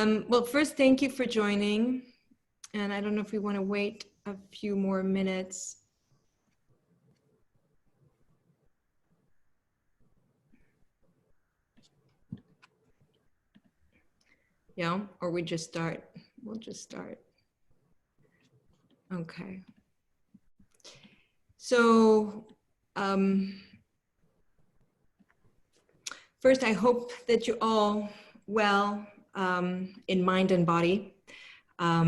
Well, first, thank you for joining. And I don't know if we want to wait a few more minutes. Yeah, or we just start. We'll just start. Okay. So, first, I hope that you're all well in mind and body,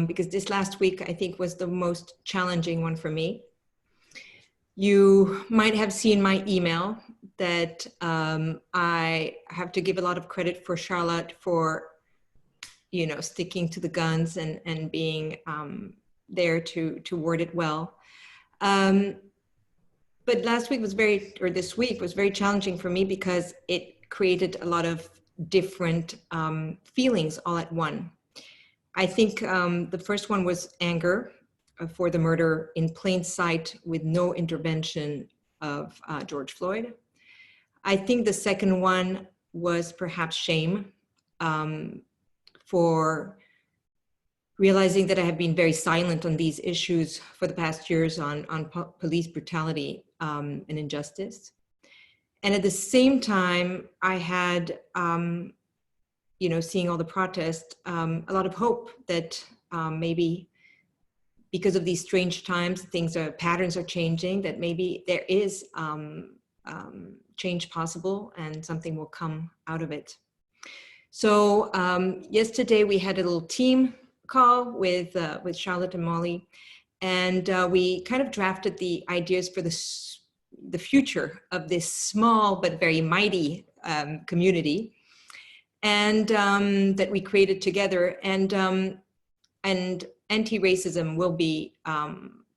because this last week, I think, was the most challenging one for me. You might have seen my email that I have to give a lot of credit for Charlotte for, you know, sticking to the guns and being there to word it well. But last week was this week was very challenging for me because it created a lot of different feelings all at one. I think the first one was anger for the murder in plain sight with no intervention of George Floyd. I think the second one was perhaps shame for realizing that I have been very silent on these issues for the past years on police brutality and injustice. And at the same time, I had, you know, seeing all the protests, a lot of hope that maybe because of these strange times, patterns are changing, that maybe there is change possible and something will come out of it. So yesterday we had a little team call with Charlotte and Molly, and we kind of drafted the ideas for the future of this small but very mighty community, and that we created together. And anti-racism will be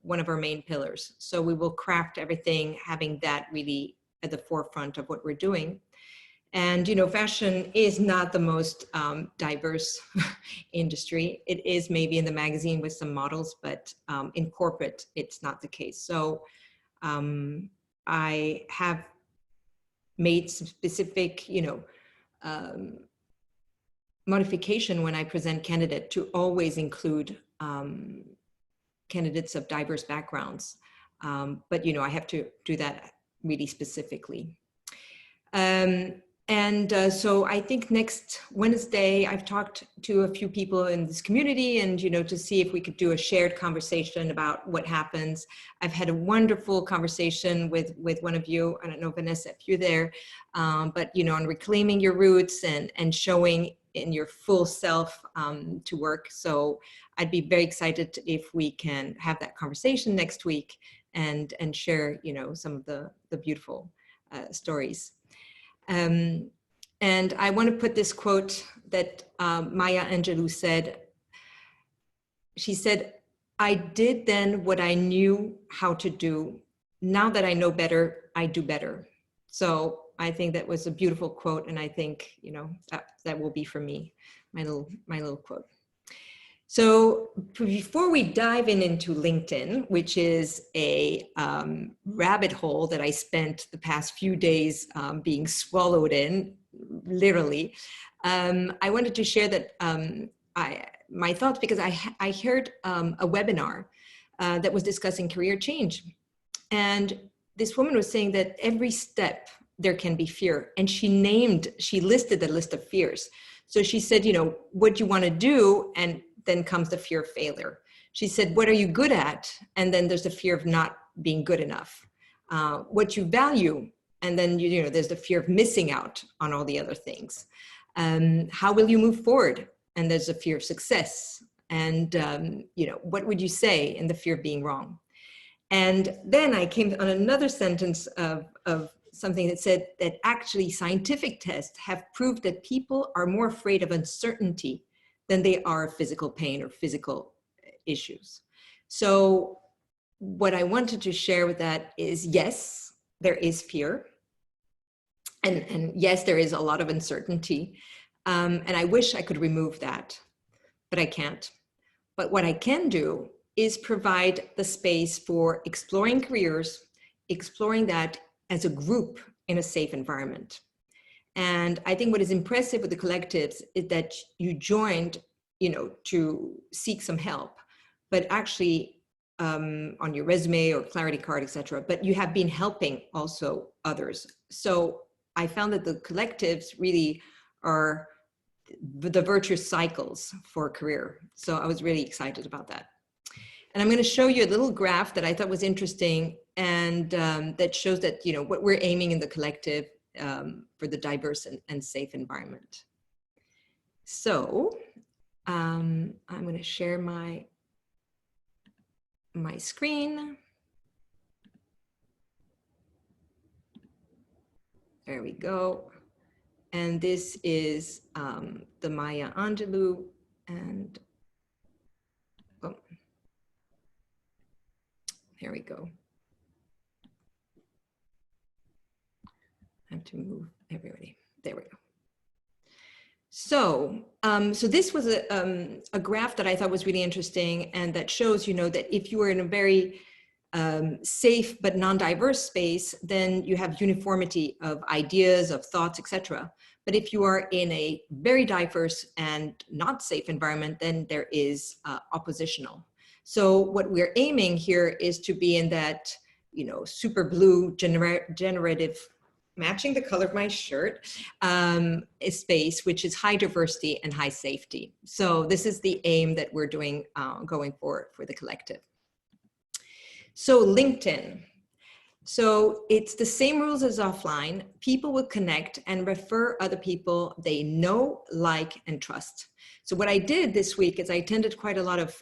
one of our main pillars. So we will craft everything having that really at the forefront of what we're doing. And, you know, fashion is not the most diverse industry. It is maybe in the magazine with some models, but in corporate, it's not the case. So I have made some specific, you know, modification when I present candidate to always include candidates of diverse backgrounds. But, you know, I have to do that really specifically. So I think next Wednesday, I've talked to a few people in this community and, you know, to see if we could do a shared conversation about what happens. I've had a wonderful conversation with one of you. I don't know, Vanessa, if you're there, but, you know, on reclaiming your roots and showing in your full self to work. So I'd be very excited if we can have that conversation next week and share, you know, some of the beautiful stories. And I want to put this quote that Maya Angelou said. She said, "I did then what I knew how to do. Now that I know better, I do better." So I think that was a beautiful quote. And I think, you know, that will be for me, my little quote. So before we dive into LinkedIn, which is a rabbit hole that I spent the past few days being swallowed in, literally, I wanted to share that my thoughts, because I heard a webinar that was discussing career change. And this woman was saying that every step there can be fear. And she listed the list of fears. So she said, you know, what you want to do, and then comes the fear of failure. She said, what are you good at? And then there's the fear of not being good enough. What you value, and then you know there's the fear of missing out on all the other things. How will you move forward? And there's a fear of success. And you know, what would you say in the fear of being wrong? And then I came on another sentence of something that said that actually scientific tests have proved that people are more afraid of uncertainty than they are of physical pain or physical issues. So what I wanted to share with that is, yes, there is fear. And yes, there is a lot of uncertainty. And I wish I could remove that, but I can't. But what I can do is provide the space for exploring careers, exploring that as a group in a safe environment. And I think what is impressive with the collectives is that you joined, you know, to seek some help, but actually on your resume or clarity card, etc. But you have been helping also others. So I found that the collectives really are the virtuous cycles for a career. So I was really excited about that. And I'm going to show you a little graph that I thought was interesting, and that shows that, you know, what we're aiming in the collective for the diverse and safe environment. So I'm going to share my screen. There we go. And this is the Maya Angelou, and oh, there we go. I have to move everybody. There we go. So, so this was a graph that I thought was really interesting, and that shows, you know, that if you are in a very safe but non-diverse space, then you have uniformity of ideas, of thoughts, etc. But if you are in a very diverse and not safe environment, then there is oppositional. So what we're aiming here is to be in that, you know, super blue generative, matching the color of my shirt, space, which is high diversity and high safety. So this is the aim that we're doing, going for the collective. So LinkedIn. So it's the same rules as offline. People will connect and refer other people they know, like, and trust. So what I did this week is I attended quite a lot of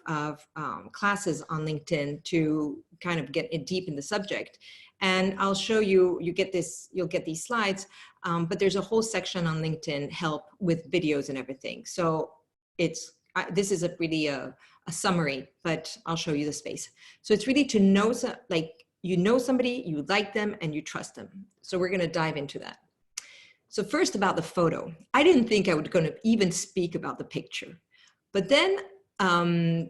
classes on LinkedIn to kind of get deep in the subject. And I'll show you, you'll get these slides, but there's a whole section on LinkedIn help with videos and everything. So this is really a summary, but I'll show you the space. So it's really to know, like, you know somebody, you like them, and you trust them. So we're gonna dive into that. So first about the photo. I didn't think I was gonna even speak about the picture, but then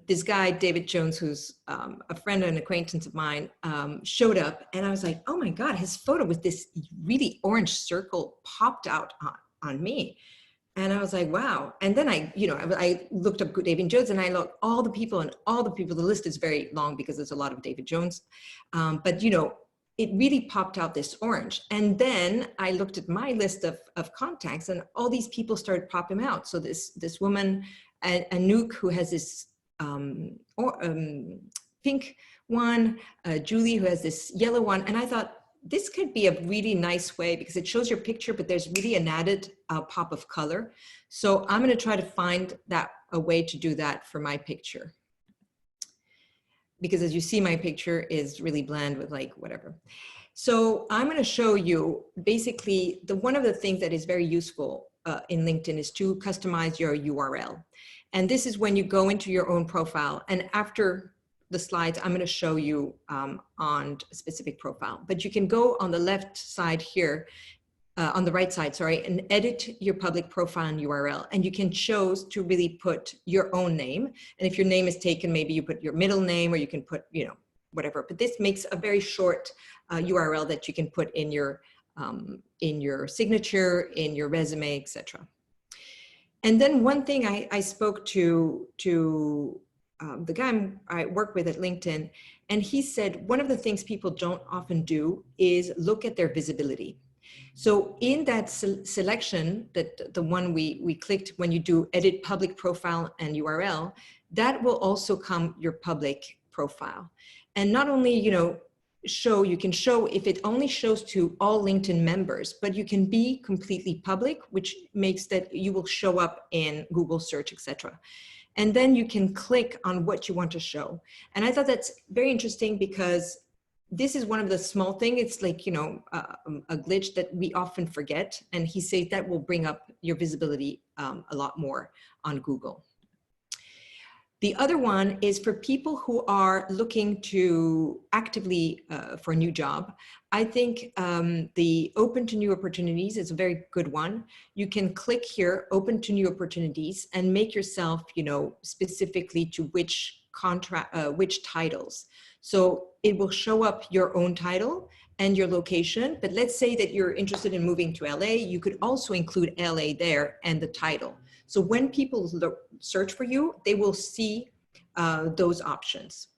this guy, David Jones, who's a friend and acquaintance of mine, showed up, and I was like, oh my God, his photo with this really orange circle popped out on me. And I was like, wow. And then I looked up David Jones, and I looked all the people, the list is very long because there's a lot of David Jones. But you know, it really popped out this orange. And then I looked at my list of contacts, and all these people started popping out. So this woman, Anouk, who has this pink one, Julie, who has this yellow one. And I thought, this could be a really nice way, because it shows your picture, but there's really an added pop of color. So I'm going to try to find a way to do that for my picture. Because as you see, my picture is really bland with like whatever. So I'm going to show you basically one of the things that is very useful in LinkedIn is to customize your URL. And this is when you go into your own profile, and after the slides, I'm going to show you on a specific profile, but you can go on the left side here, on the right side, sorry, and edit your public profile and URL. And you can choose to really put your own name. And if your name is taken, maybe you put your middle name, or you can put, you know, whatever. But this makes a very short URL that you can put in your signature, in your resume, etc. And then one thing I spoke to the guy I work with at LinkedIn, and he said one of the things people don't often do is look at their visibility. So in that selection, that the one we clicked when you do edit public profile and URL, that will also come your public profile. And not only, you know, you can show if it only shows to all LinkedIn members, but you can be completely public, which makes that you will show up in Google search, etc. And then you can click on what you want to show. And I thought that's very interesting, because this is one of the small things. It's like, you know, a glitch that we often forget. And he says that will bring up your visibility a lot more on Google. The other one is for people who are looking to actively for a new job. I think the open to new opportunities is a very good one. You can click here, open to new opportunities, and make yourself, specifically to which which titles. So it will show up your own title and your location. But let's say that you're interested in moving to LA, you could also include LA there and the title. So when people search for you, they will see those options.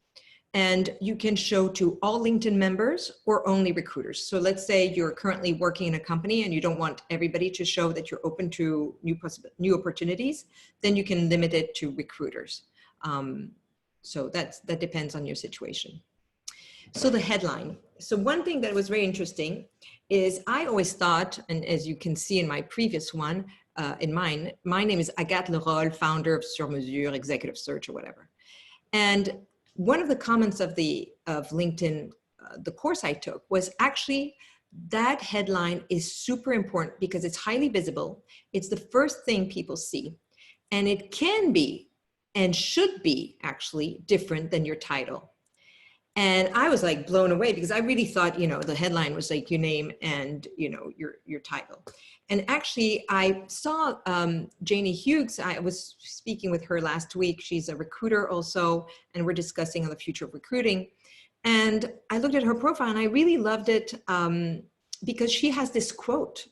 And you can show to all LinkedIn members or only recruiters. So let's say you're currently working in a company and you don't want everybody to show that you're open to new opportunities, then you can limit it to recruiters. So that depends on your situation. So the headline. So one thing that was very interesting is I always thought, and as you can see in my previous one, in mine, my name is Agathe Lerolle, founder of Sur Mesure, executive search or whatever. And one of the comments of LinkedIn, the course I took, was actually that headline is super important because it's highly visible. It's the first thing people see. And it can be and should be actually different than your title. And I was like blown away because I really thought, the headline was like your name and, your title. And actually I saw Janie Hughes. I was speaking with her last week. She's a recruiter also, and we're discussing on the future of recruiting. And I looked at her profile and I really loved it because she has this quote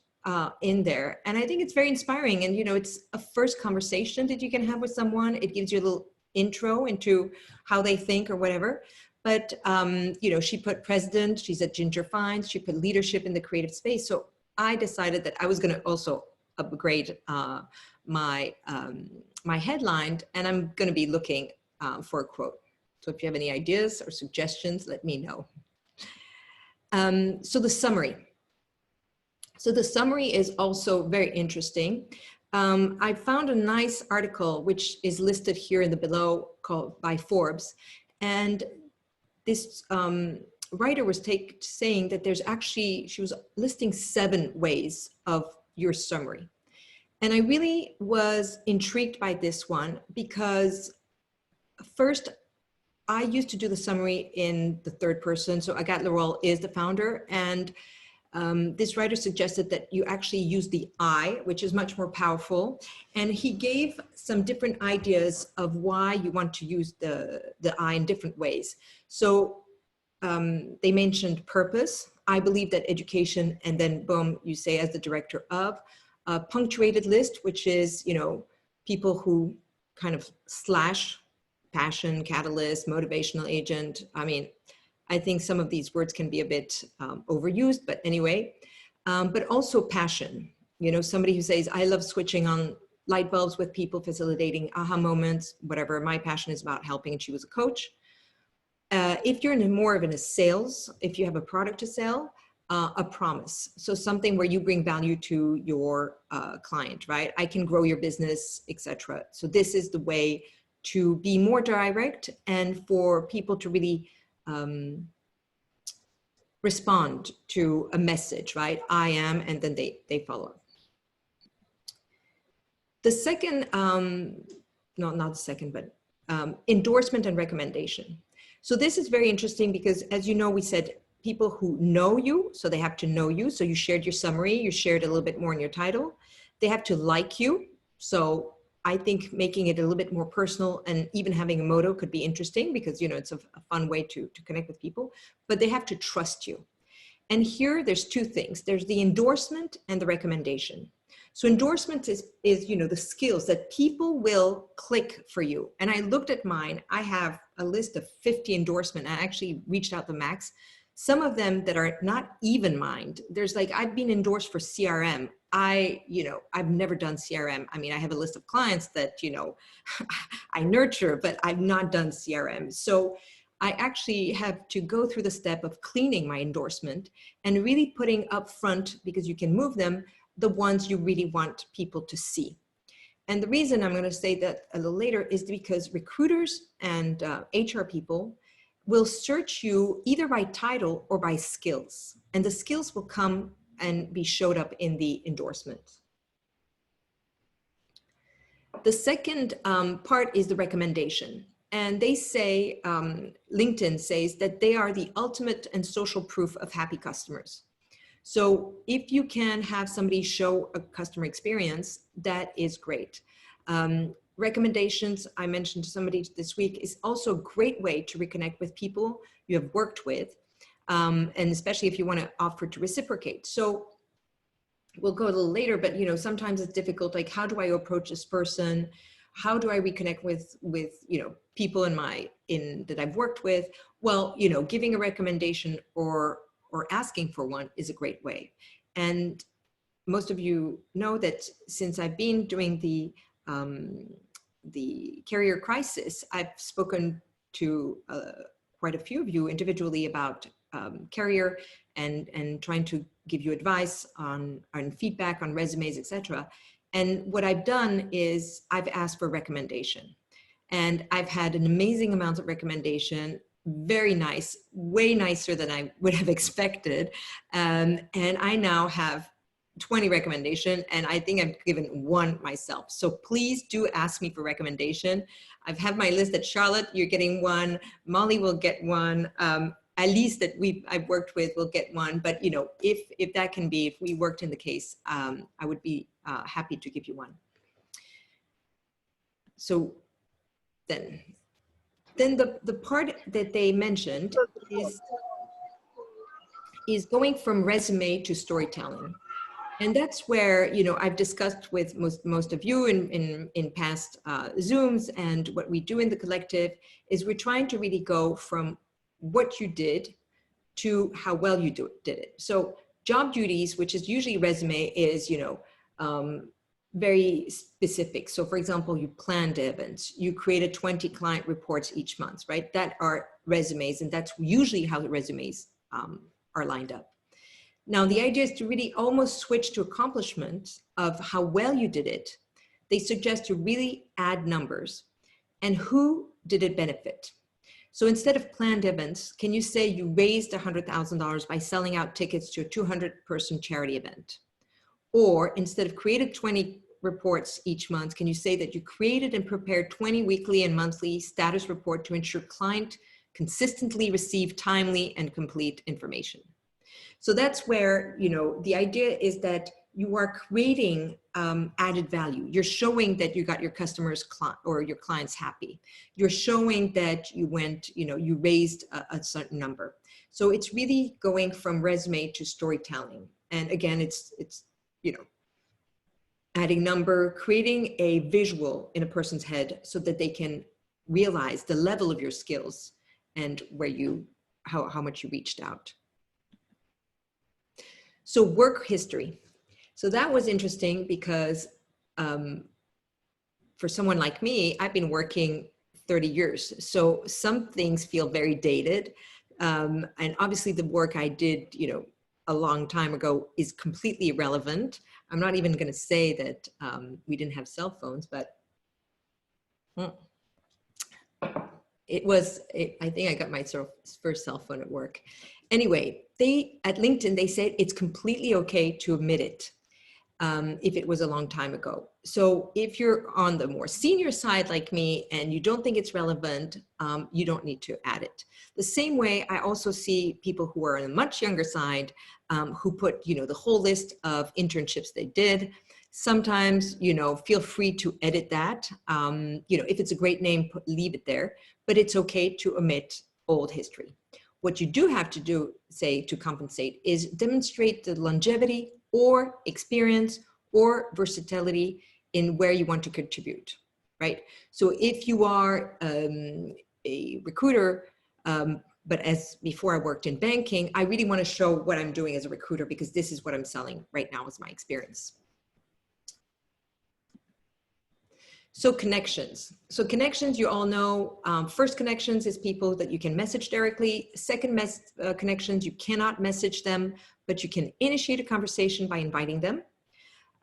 in there. And I think it's very inspiring. And, it's a first conversation that you can have with someone. It gives you a little intro into how they think or whatever. But, she put president, she's at Ginger Finds, she put leadership in the creative space. So I decided that I was going to also upgrade my headline, and I'm going to be looking for a quote. So if you have any ideas or suggestions, let me know. So the summary. So the summary is also very interesting. I found a nice article, which is listed here in the below, called by Forbes. And this writer was saying that there's actually, she was listing 7 ways of your summary. And I really was intrigued by this one because first, I used to do the summary in the third person. So Agathe Lerolle is the founder. And this writer suggested that you actually use the I, which is much more powerful. And he gave some different ideas of why you want to use the I in different ways. So they mentioned purpose. I believe that education, and then boom, you say as the director of. A punctuated list, which is, people who kind of slash passion, catalyst, motivational agent. I mean, I think some of these words can be a bit overused, but anyway, but also passion. Somebody who says, I love switching on light bulbs with people, facilitating aha moments, whatever. My passion is about helping, and she was a coach. If you're in more of a sales, if you have a product to sell, a promise. So something where you bring value to your client, right? I can grow your business, etc. So this is the way to be more direct and for people to really respond to a message, right? I am, and then they follow up. The second, no, not the second, but endorsement and recommendation. So this is very interesting because, as you know, we said people who know you, so they have to know you. So you shared your summary, you shared a little bit more in your title. They have to like you. So I think making it a little bit more personal and even having a motto could be interesting because, it's a fun way to connect with people, but they have to trust you. And here there's 2 things. There's the endorsement and the recommendation. So endorsement is the skills that people will click for you. And I looked at mine. I have a list of 50 endorsements. I actually reached out the max. Some of them that are not even mined. There's like, I've been endorsed for CRM. I've never done CRM. I mean, I have a list of clients that, I nurture, but I've not done CRM. So I actually have to go through the step of cleaning my endorsement and really putting up front, because you can move them, the ones you really want people to see. And the reason I'm going to say that a little later is because recruiters and HR people will search you either by title or by skills. And the skills will come and be showed up in the endorsement. The second part is the recommendation. And they say, LinkedIn says that they are the ultimate and social proof of happy customers. So if you can have somebody show a customer experience, that is great. Recommendations, I mentioned to somebody this week, is also a great way to reconnect with people you have worked with, and especially if you want to offer to reciprocate. So we'll go a little later, but you know, sometimes it's difficult. Like, how do I approach this person? How do I reconnect with you know, people that I've worked with? Well, you know, giving a recommendation or asking for one is a great way. And most of you know that since I've been doing the carrier crisis, I've spoken to quite a few of you individually about carrier and trying to give you advice on feedback on resumes, etc. And what I've done is I've asked for recommendation, and I've had an amazing amount of recommendation. Very nice, way nicer than I would have expected. And I now have 20 recommendation, and I think I've given one myself. So please do ask me for recommendation. I've had my list that Charlotte, you're getting one, Molly will get one, at least that I've worked with will get one. But you know, if that can be, if we worked in the case, I would be happy to give you one. So then the part that they mentioned is going from resume to storytelling. And that's where, you know, I've discussed with most of you in past Zooms, and what we do in the collective is we're trying to really go from what you did to how well you did it. So job duties, which is usually resume, is, you know, very specific. So for example, you planned events, you created 20 client reports each month, right? That are resumes, and that's usually how the resumes are lined up. Now, the idea is to really almost switch to accomplishment of how well you did it. They suggest to really add numbers and who did it benefit. So instead of planned events, can you say you raised $100,000 by selling out tickets to a 200-person charity event? Or instead of created 20 reports each month, can you say that you created and prepared 20 weekly and monthly status report to ensure client consistently receive timely and complete information? So that's where, you know, the idea is that you are creating added value. You're showing that you got your customers or your clients happy. You're showing that you went, you know, you raised a certain number. So it's really going from resume to storytelling. And again, it's you know, adding number, creating a visual in a person's head so that they can realize the level of your skills and where you, how much you reached out. So work history. So that was interesting because for someone like me, I've been working 30 years. So some things feel very dated. And obviously the work I did, you know, a long time ago is completely irrelevant. I'm not even going to say that we didn't have cell phones, but I think I got my first cell phone at work. Anyway, at LinkedIn, they said it's completely okay to omit it if it was a long time ago. So if you're on the more senior side like me and you don't think it's relevant, you don't need to add it. The same way, I also see people who are on a much younger side who put, you know, the whole list of internships they did. Sometimes, you know, feel free to edit that. You know, if it's a great name, leave it there, but it's okay to omit old history. What you do have to do, say, to compensate is demonstrate the longevity or experience or versatility in where you want to contribute, right? So if you are a recruiter, but as before I worked in banking, I really want to show what I'm doing as a recruiter because this is what I'm selling right now is my experience. So connections. So connections, you all know, first connections is people that you can message directly. Second connections, you cannot message them, but you can initiate a conversation by inviting them.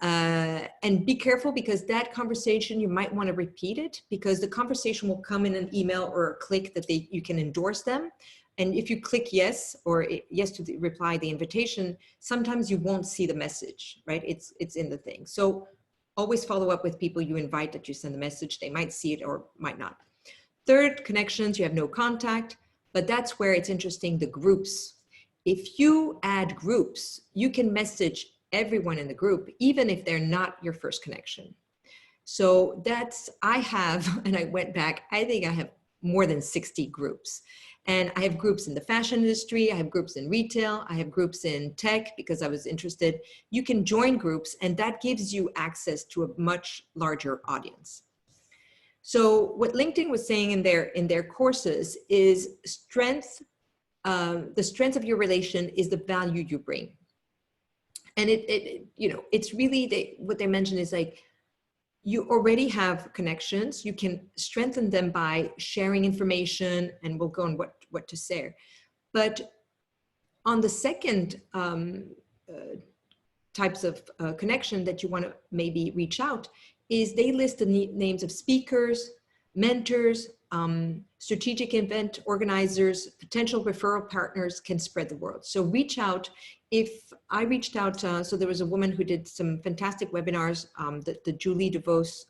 And be careful because that conversation, you might want to repeat it because the conversation will come in an email or a click that you can endorse them. And if you click yes, or yes to reply the invitation, sometimes you won't see the message, right? It's in the thing. So Always follow up with people you invite that you send the message. They might see it or might not. Third, connections, you have no contact, but that's where it's interesting, the groups. If you add groups, you can message everyone in the group, even if they're not your first connection. So that's, I have, and I went back, I think I have more than 60 groups. And I have groups in the fashion industry, I have groups in retail, I have groups in tech because I was interested. You can join groups and that gives you access to a much larger audience. So what LinkedIn was saying in their courses is strength, the strength of your relation is the value you bring. And it's really, what they mentioned is like, you already have connections. You can strengthen them by sharing information, and we'll go on what to share. But on the second types of connection that you want to maybe reach out is they list the names of speakers, mentors, strategic event organizers, potential referral partners can spread the word. So reach out. If I reached out, so there was a woman who did some fantastic webinars, the Julie DeVos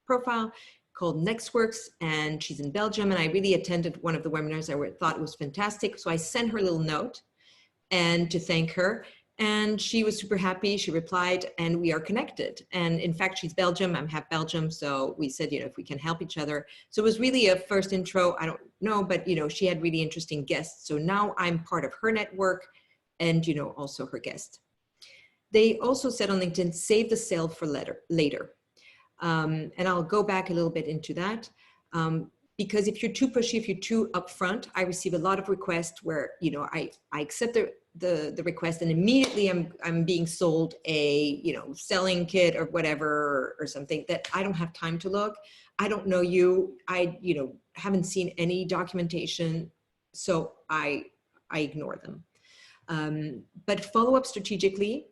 profile called Nextworks, and she's in Belgium, and I really attended one of the webinars. I thought it was fantastic. So I sent her a little note and to thank her. And she was super happy. She replied, and we are connected. And in fact, she's Belgium. I'm half Belgium. So we said, if we can help each other. So it was really a first intro. I don't know, but she had really interesting guests. So now I'm part of her network and, also her guest. They also said on LinkedIn, save the sale for later. And I'll go back a little bit into that. Because if you're too pushy, if you're too upfront, I receive a lot of requests where, I accept the request and immediately I'm being sold a, selling kit or whatever or something that I don't have time to look. I don't know you. I, haven't seen any documentation. So I ignore them. But follow up strategically.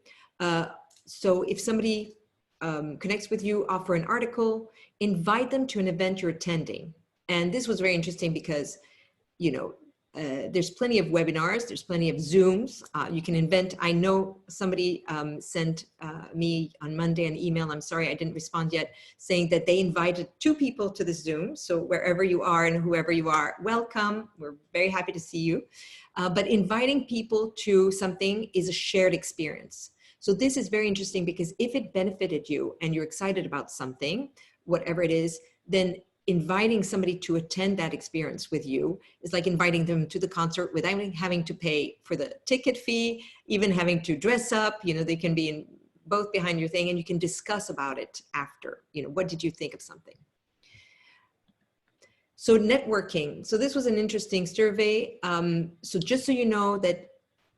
So if somebody connects with you, offer an article, invite them to an event you're attending. And this was very interesting because, there's plenty of webinars, there's plenty of Zooms. You can invent, I know somebody sent me on Monday an email, I'm sorry I didn't respond yet, saying that they invited 2 people to the Zoom. So wherever you are and whoever you are, welcome. We're very happy to see you. But inviting people to something is a shared experience. So this is very interesting because if it benefited you and you're excited about something, whatever it is, then inviting somebody to attend that experience with you is like inviting them to the concert without having to pay for the ticket fee, even having to dress up. They can be both behind your thing and you can discuss about it after. What did you think of something? So networking. So this was an interesting survey. So just so you know that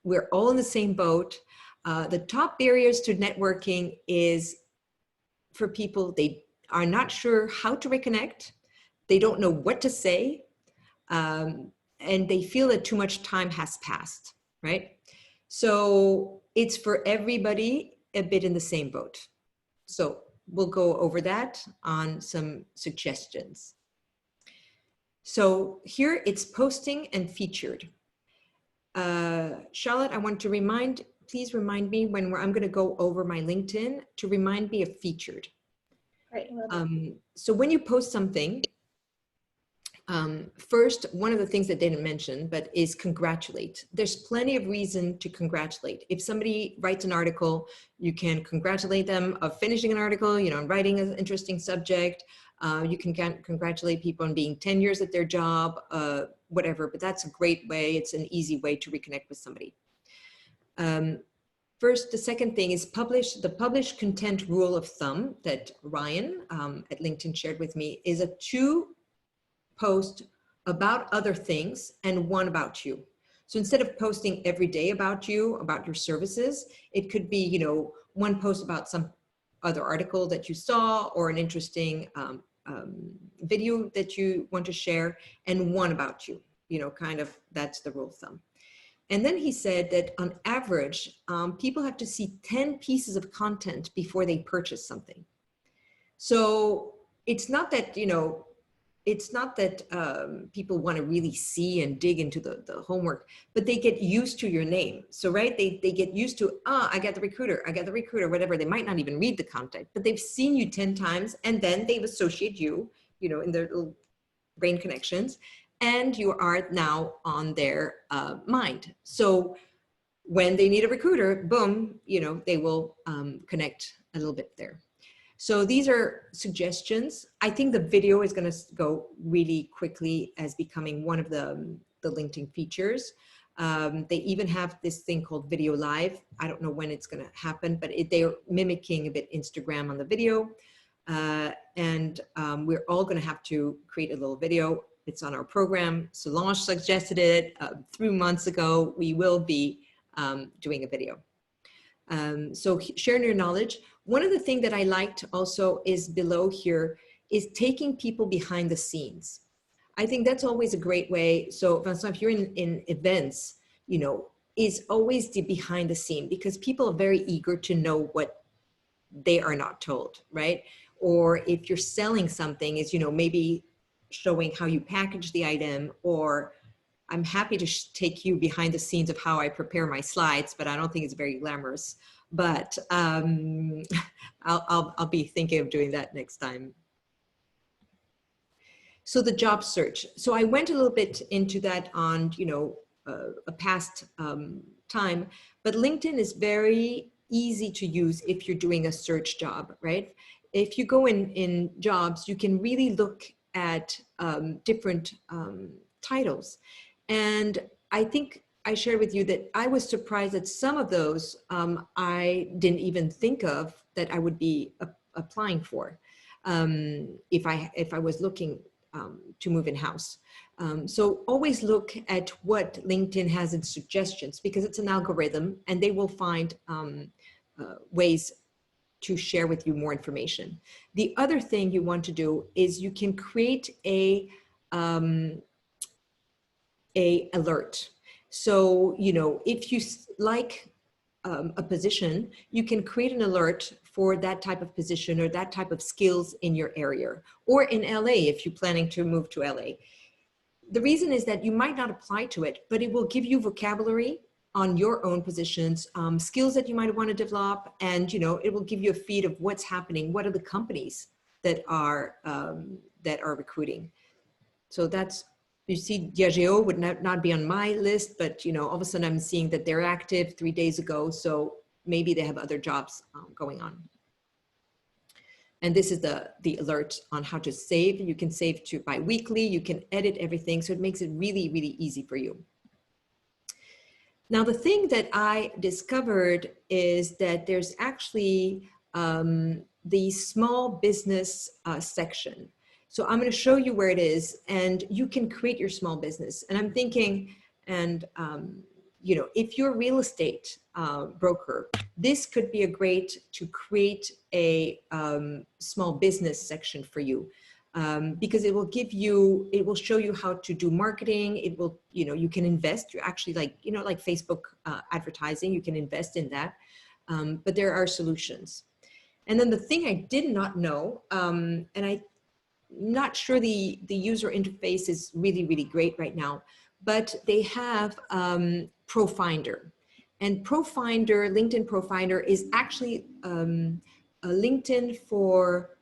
we're all in the same boat. The top barriers to networking is for people, they are not sure how to reconnect. They don't know what to say, and they feel that too much time has passed, right? So it's for everybody a bit in the same boat. So we'll go over that on some suggestions. So here it's posting and featured. Charlotte, I want to please remind me when I'm going to go over my LinkedIn to remind me of featured. Right. So when you post something, first, one of the things that they didn't mention, but is congratulate. There's plenty of reason to congratulate. If somebody writes an article, you can congratulate them of finishing an article, on writing an interesting subject. You can congratulate people on being 10 years at their job, whatever, but that's a great way. It's an easy way to reconnect with somebody. First, the second thing is the published content rule of thumb that Ryan at LinkedIn shared with me is a 2 post about other things and 1 about you. So instead of posting every day about you, about your services, it could be, 1 post about some other article that you saw or an interesting video that you want to share and 1 about you, kind of that's the rule of thumb. And then he said that on average, people have to see 10 pieces of content before they purchase something. So it's not that, it's not that people want to really see and dig into the homework, but they get used to your name. So, right, they get used to, I got the recruiter, whatever. They might not even read the content, but they've seen you 10 times, and then they associate you, in their little brain connections, and you are now on their mind. So when they need a recruiter, boom, they will connect a little bit there. So these are suggestions. I think the video is going to go really quickly as becoming one of the LinkedIn features. They even have this thing called video live. I don't know when it's going to happen, but they're mimicking a bit Instagram on the video. And we're all going to have to create a little video. It's on our program. Solange suggested it 3 months ago. We will be doing a video. So sharing your knowledge. One of the things that I liked also is below here is taking people behind the scenes. I think that's always a great way. So Vincent, if you're in events, is always the behind the scene, because people are very eager to know what they are not told, right? Or if you're selling something, is, maybe showing how you package the item, or I'm happy to take you behind the scenes of how I prepare my slides, but I don't think it's very glamorous. But I'll be thinking of doing that next time. So the job search. So I went a little bit into that on, a past time, but LinkedIn is very easy to use if you're doing a search job, right? If you go in jobs, you can really look at different titles. And I think I shared with you that I was surprised that some of those I didn't even think of that I would be applying for if I was looking to move in-house. So always look at what LinkedIn has in suggestions, because it's an algorithm and they will find ways to share with you more information. The other thing you want to do is you can create a alert. So, if you like a position, you can create an alert for that type of position or that type of skills in your area, or in LA if you're planning to move to LA. The reason is that you might not apply to it, but it will give you vocabulary on your own positions, skills that you might want to develop, and it will give you a feed of what's happening. What are the companies that are recruiting? So that's, you see, Diageo would not be on my list, but all of a sudden I'm seeing that they're active 3 days ago, so maybe they have other jobs going on. And this is the alert on how to save. You can save to bi-weekly, you can edit everything, so it makes it really, really easy for you. Now, the thing that I discovered is that there's actually the small business section. So I'm going to show you where it is, and you can create your small business. And I'm thinking, and if you're a real estate broker, this could be a great to create a small business section for you, because it will give you, it will show you how to do marketing. It will, you can invest. You're actually like Facebook advertising. You can invest in that, but there are solutions. And then the thing I did not know, and I'm not sure the user interface is really, really great right now, but they have ProFinder. And ProFinder, LinkedIn ProFinder, is actually a LinkedIn for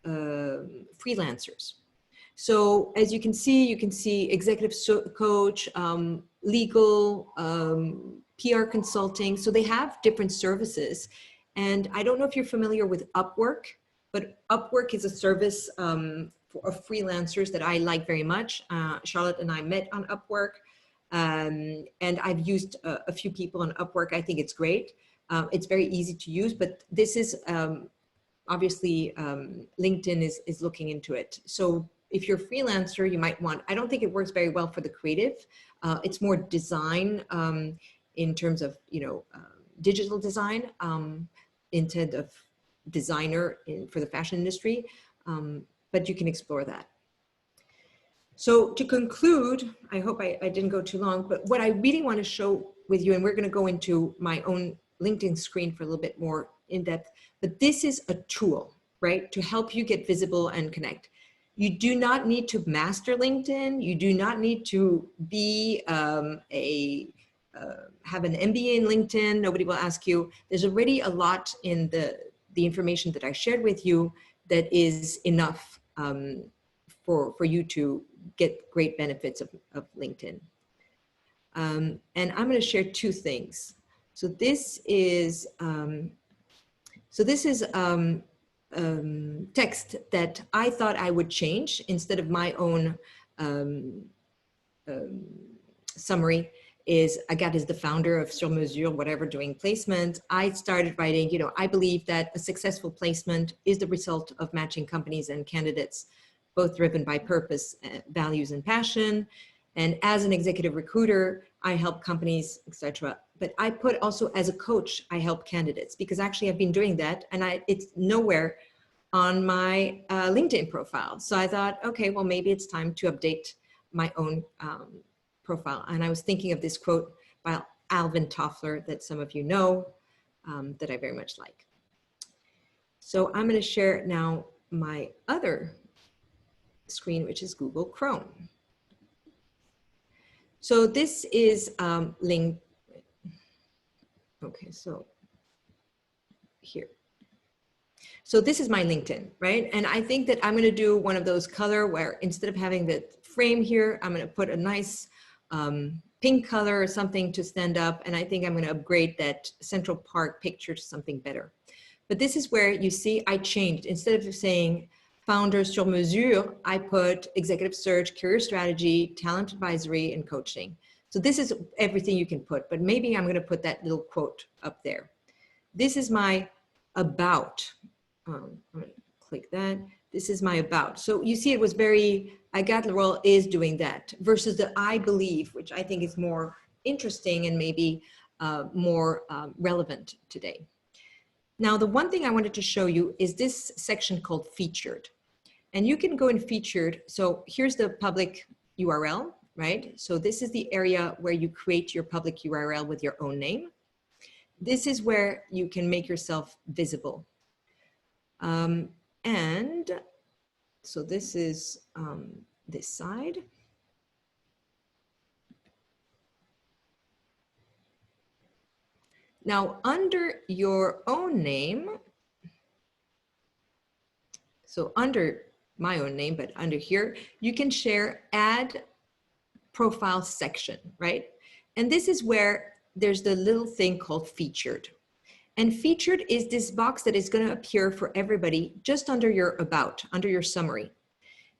freelancers. So as you can see executive coach, legal, PR consulting. So they have different services. And I don't know if you're familiar with Upwork, but Upwork is a service for freelancers that I like very much. Charlotte and I met on Upwork, and I've used a few people on Upwork. I think it's great. It's very easy to use, but this is obviously LinkedIn is looking into it. So if you're a freelancer, you might want, I don't think it works very well for the creative. It's more design in terms of, digital design, instead of designer for the fashion industry, but you can explore that. So to conclude, I hope I didn't go too long, but what I really want to show with you, and we're going to go into my own LinkedIn screen for a little bit more in depth, but this is a tool, right, to help you get visible and connect. You do not need to master LinkedIn. You do not need to be have an MBA in LinkedIn. Nobody will ask you. There's already a lot in the information that I shared with you that is enough for you to get great benefits of LinkedIn. And I'm going to share two things. So this is text that I thought I would change instead of my own summary. Is Agathe is the founder of Sur Mesure, whatever, doing placement. I started writing, you know, I believe that a successful placement is the result of matching companies and candidates, both driven by purpose, values, and passion. And as an executive recruiter, I help companies, etc. But I put also as a coach, I help candidates, because actually I've been doing that, and it's nowhere on my LinkedIn profile. So I thought, okay, well, maybe it's time to update my own profile. And I was thinking of this quote by Alvin Toffler that some of you know, that I very much like. So I'm going to share now my other screen, which is Google Chrome. So this is link. Okay, so here. So this is my LinkedIn, right? And I think that I'm going to do one of those color where instead of having the frame here, I'm going to put a nice pink color or something to stand up. And I think I'm going to upgrade that Central Park picture to something better. But this is where you see I changed. Instead of saying founder sur mesure, I put executive search, career strategy, talent advisory, and coaching. So this is everything you can put, but maybe I'm going to put that little quote up there. This is my about. I'm going to click that. This is my about. So you see it was very, Agathe Lerolle is doing that versus the I believe, which I think is more interesting and maybe more relevant today. Now, the one thing I wanted to show you is this section called featured. And you can go in featured. So here's the public URL, right? So this is the area where you create your public URL with your own name. This is where you can make yourself visible. And so this is this side. Now, under your own name, so under my own name, but under here, you can share add profile section, right? And this is where there's the little thing called featured. And featured is this box that is going to appear for everybody just under your about, under your summary.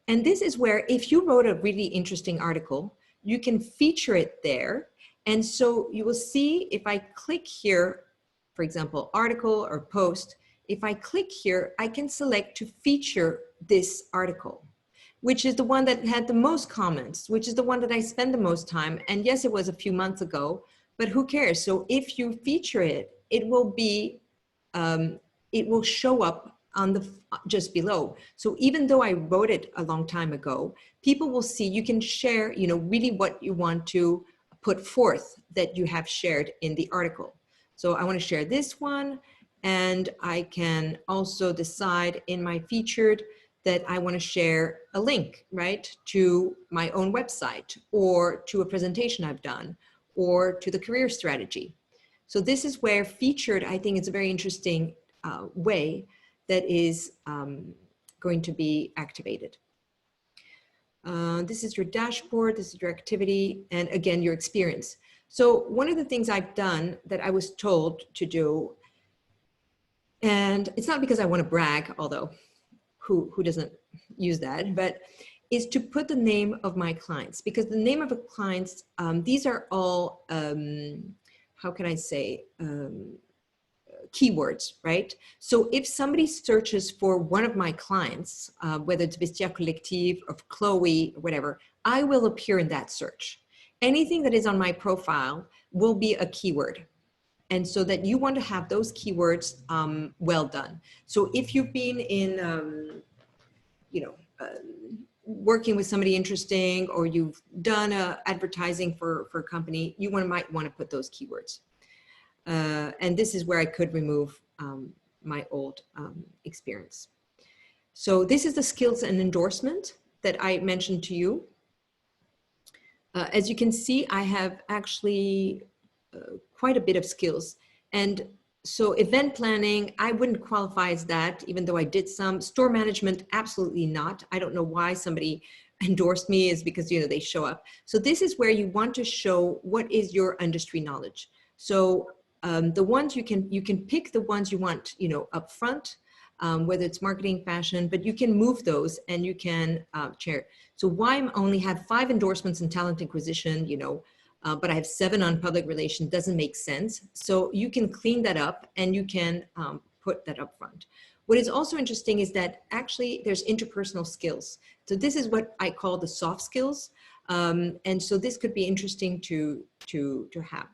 And this is where if you wrote a really interesting article, you can feature it there. And so you will see if I click here, for example, article or post, if I click here, I can select to feature this article, which is the one that had the most comments, which is the one that I spend the most time. And yes, it was a few months ago, but who cares? So if you feature it, it will be, it will show up on the just below. So even though I wrote it a long time ago, people will see, you can share, you know, really what you want to put forth that you have shared in the article. So I want to share this one, and I can also decide in my featured that I want to share a link, right, to my own website or to a presentation I've done or to the career strategy. So this is where featured, I think it's a very interesting way that is going to be activated. This is your dashboard, this is your activity, and again, your experience. So one of the things I've done that I was told to do, and it's not because I want to brag, although who doesn't use that, but is to put the name of my clients, because the name of the clients, these are all, how can I say, keywords, right? So if somebody searches for one of my clients, whether it's Vestiaire Collective or Chloe or whatever, I will appear in that search. Anything that is on my profile will be a keyword. And so that you want to have those keywords well done. So if you've been in, working with somebody interesting, or you've done advertising for a company, you might want to put those keywords. And this is where I could remove my old experience. So this is the skills and endorsement that I mentioned to you. As you can see, I have actually quite a bit of skills. And so event planning, I wouldn't qualify as that, even though I did some. Store management, absolutely not. I don't know why somebody endorsed me, is because, you know, they show up. So this is where you want to show what is your industry knowledge. So the ones you can pick the ones you want, you know, up front, whether it's marketing, fashion, but you can move those and you can share. So why I only have 5 endorsements in talent acquisition, you know, but I have 7 on public relations, doesn't make sense. So you can clean that up and you can put that up front. What is also interesting is that actually there's interpersonal skills. So this is what I call the soft skills. And so this could be interesting to have.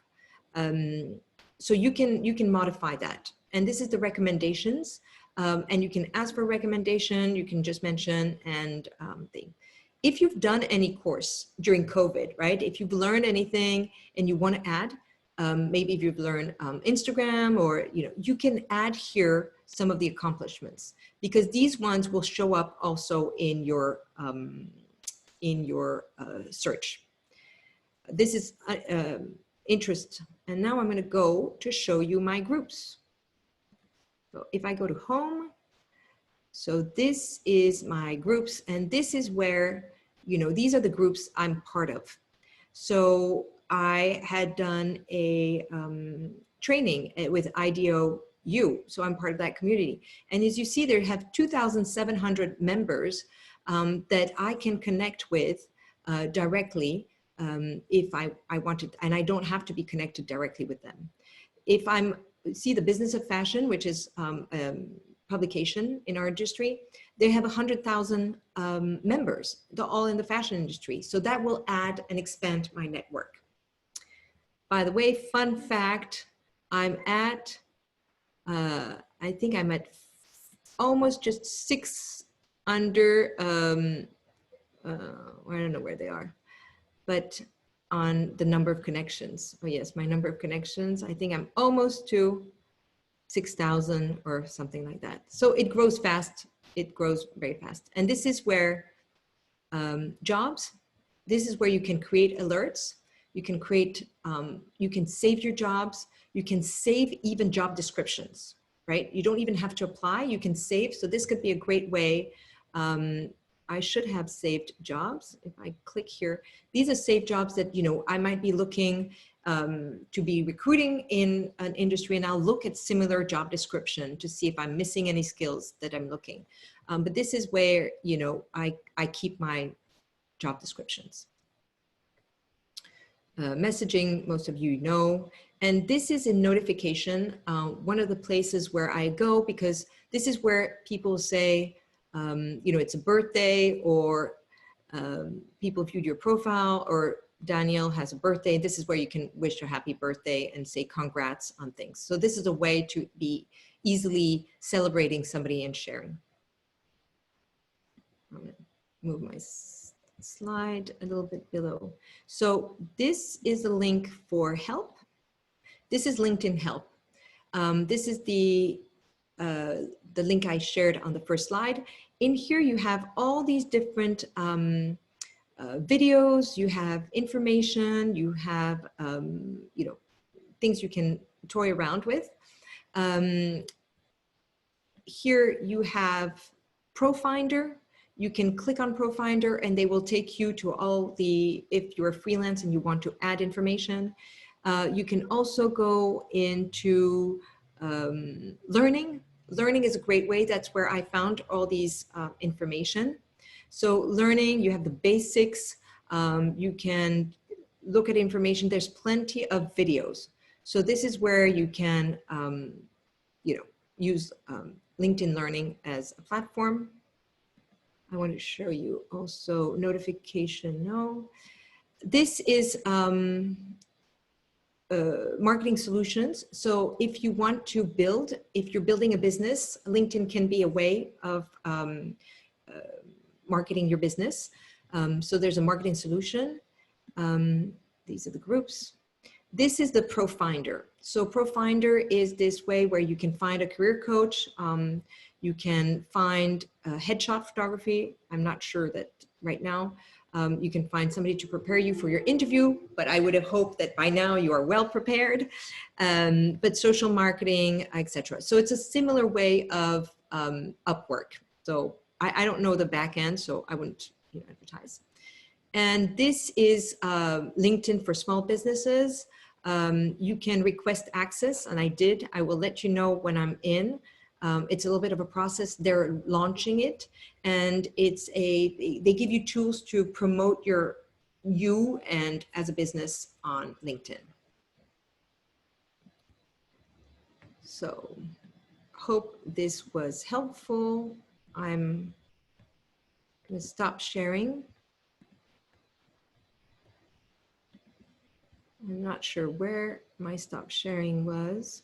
So you can modify that. And this is the recommendations. And you can ask for a recommendation, you can just mention and thing. If you've done any course during COVID, right? If you've learned anything and you want to add, maybe if you've learned Instagram, or, you know, you can add here some of the accomplishments, because these ones will show up also in your search. This is interest. And now I'm going to go to show you my groups. So if I go to home, so this is my groups, and this is where, you know, these are the groups I'm part of. So I had done a training with IDOU, so I'm part of that community. And as you see, there have 2,700 members that I can connect with directly if I wanted, and I don't have to be connected directly with them. If I'm, see the Business of Fashion, which is publication in our industry, they have 100,000 members. They're all in the fashion industry. So that will add and expand my network. By the way, fun fact, I'm at, I think I'm at almost just 6 under, I don't know where they are, but on the number of connections. Oh yes, my number of connections, I think I'm almost to 6,000 or something like that. So it grows fast. It grows very fast. And this is where jobs, this is where you can create alerts. You can create, you can save your jobs. You can save even job descriptions, right? You don't even have to apply, you can save. So this could be a great way. I should have saved jobs. If I click here, these are saved jobs that, you know, I might be looking to be recruiting in an industry, and I'll look at similar job description to see if I'm missing any skills that I'm looking. But this is where, you know, I keep my job descriptions. Messaging, most of you know, and this is in notification, one of the places where I go, because this is where people say, you know, it's a birthday, or people viewed your profile, or Danielle has a birthday. This is where you can wish a happy birthday and say congrats on things. So this is a way to be easily celebrating somebody and sharing. I'm going to move my slide a little bit below. So this is the link for help. This is LinkedIn help. This is the link I shared on the first slide. In here, you have all these different videos, you have information, you have, you know, things you can toy around with. Here you have ProFinder. You can click on ProFinder and they will take you to all the, if you're a freelance and you want to add information. You can also go into learning. Learning is a great way. That's where I found all these information. So learning, you have the basics. You can look at information. There's plenty of videos. So this is where you can, you know, use LinkedIn Learning as a platform. I want to show you also notification. No, this is marketing solutions. So if you want to build, if you're building a business, LinkedIn can be a way of marketing your business. So there's a marketing solution. These are the groups. This is the ProFinder. So ProFinder is this way where you can find a career coach. You can find headshot photography. I'm not sure that right now. You can find somebody to prepare you for your interview, but I would have hoped that by now you are well prepared. But social marketing, etc. So it's a similar way of Upwork. So I don't know the back end, so I wouldn't advertise. And this is LinkedIn for small businesses. You can request access, and I did. I will let you know when I'm in. It's a little bit of a process. They're launching it, and they give you tools to promote you and as a business on LinkedIn. So hope this was helpful. I'm going to stop sharing. I'm not sure where my stop sharing was.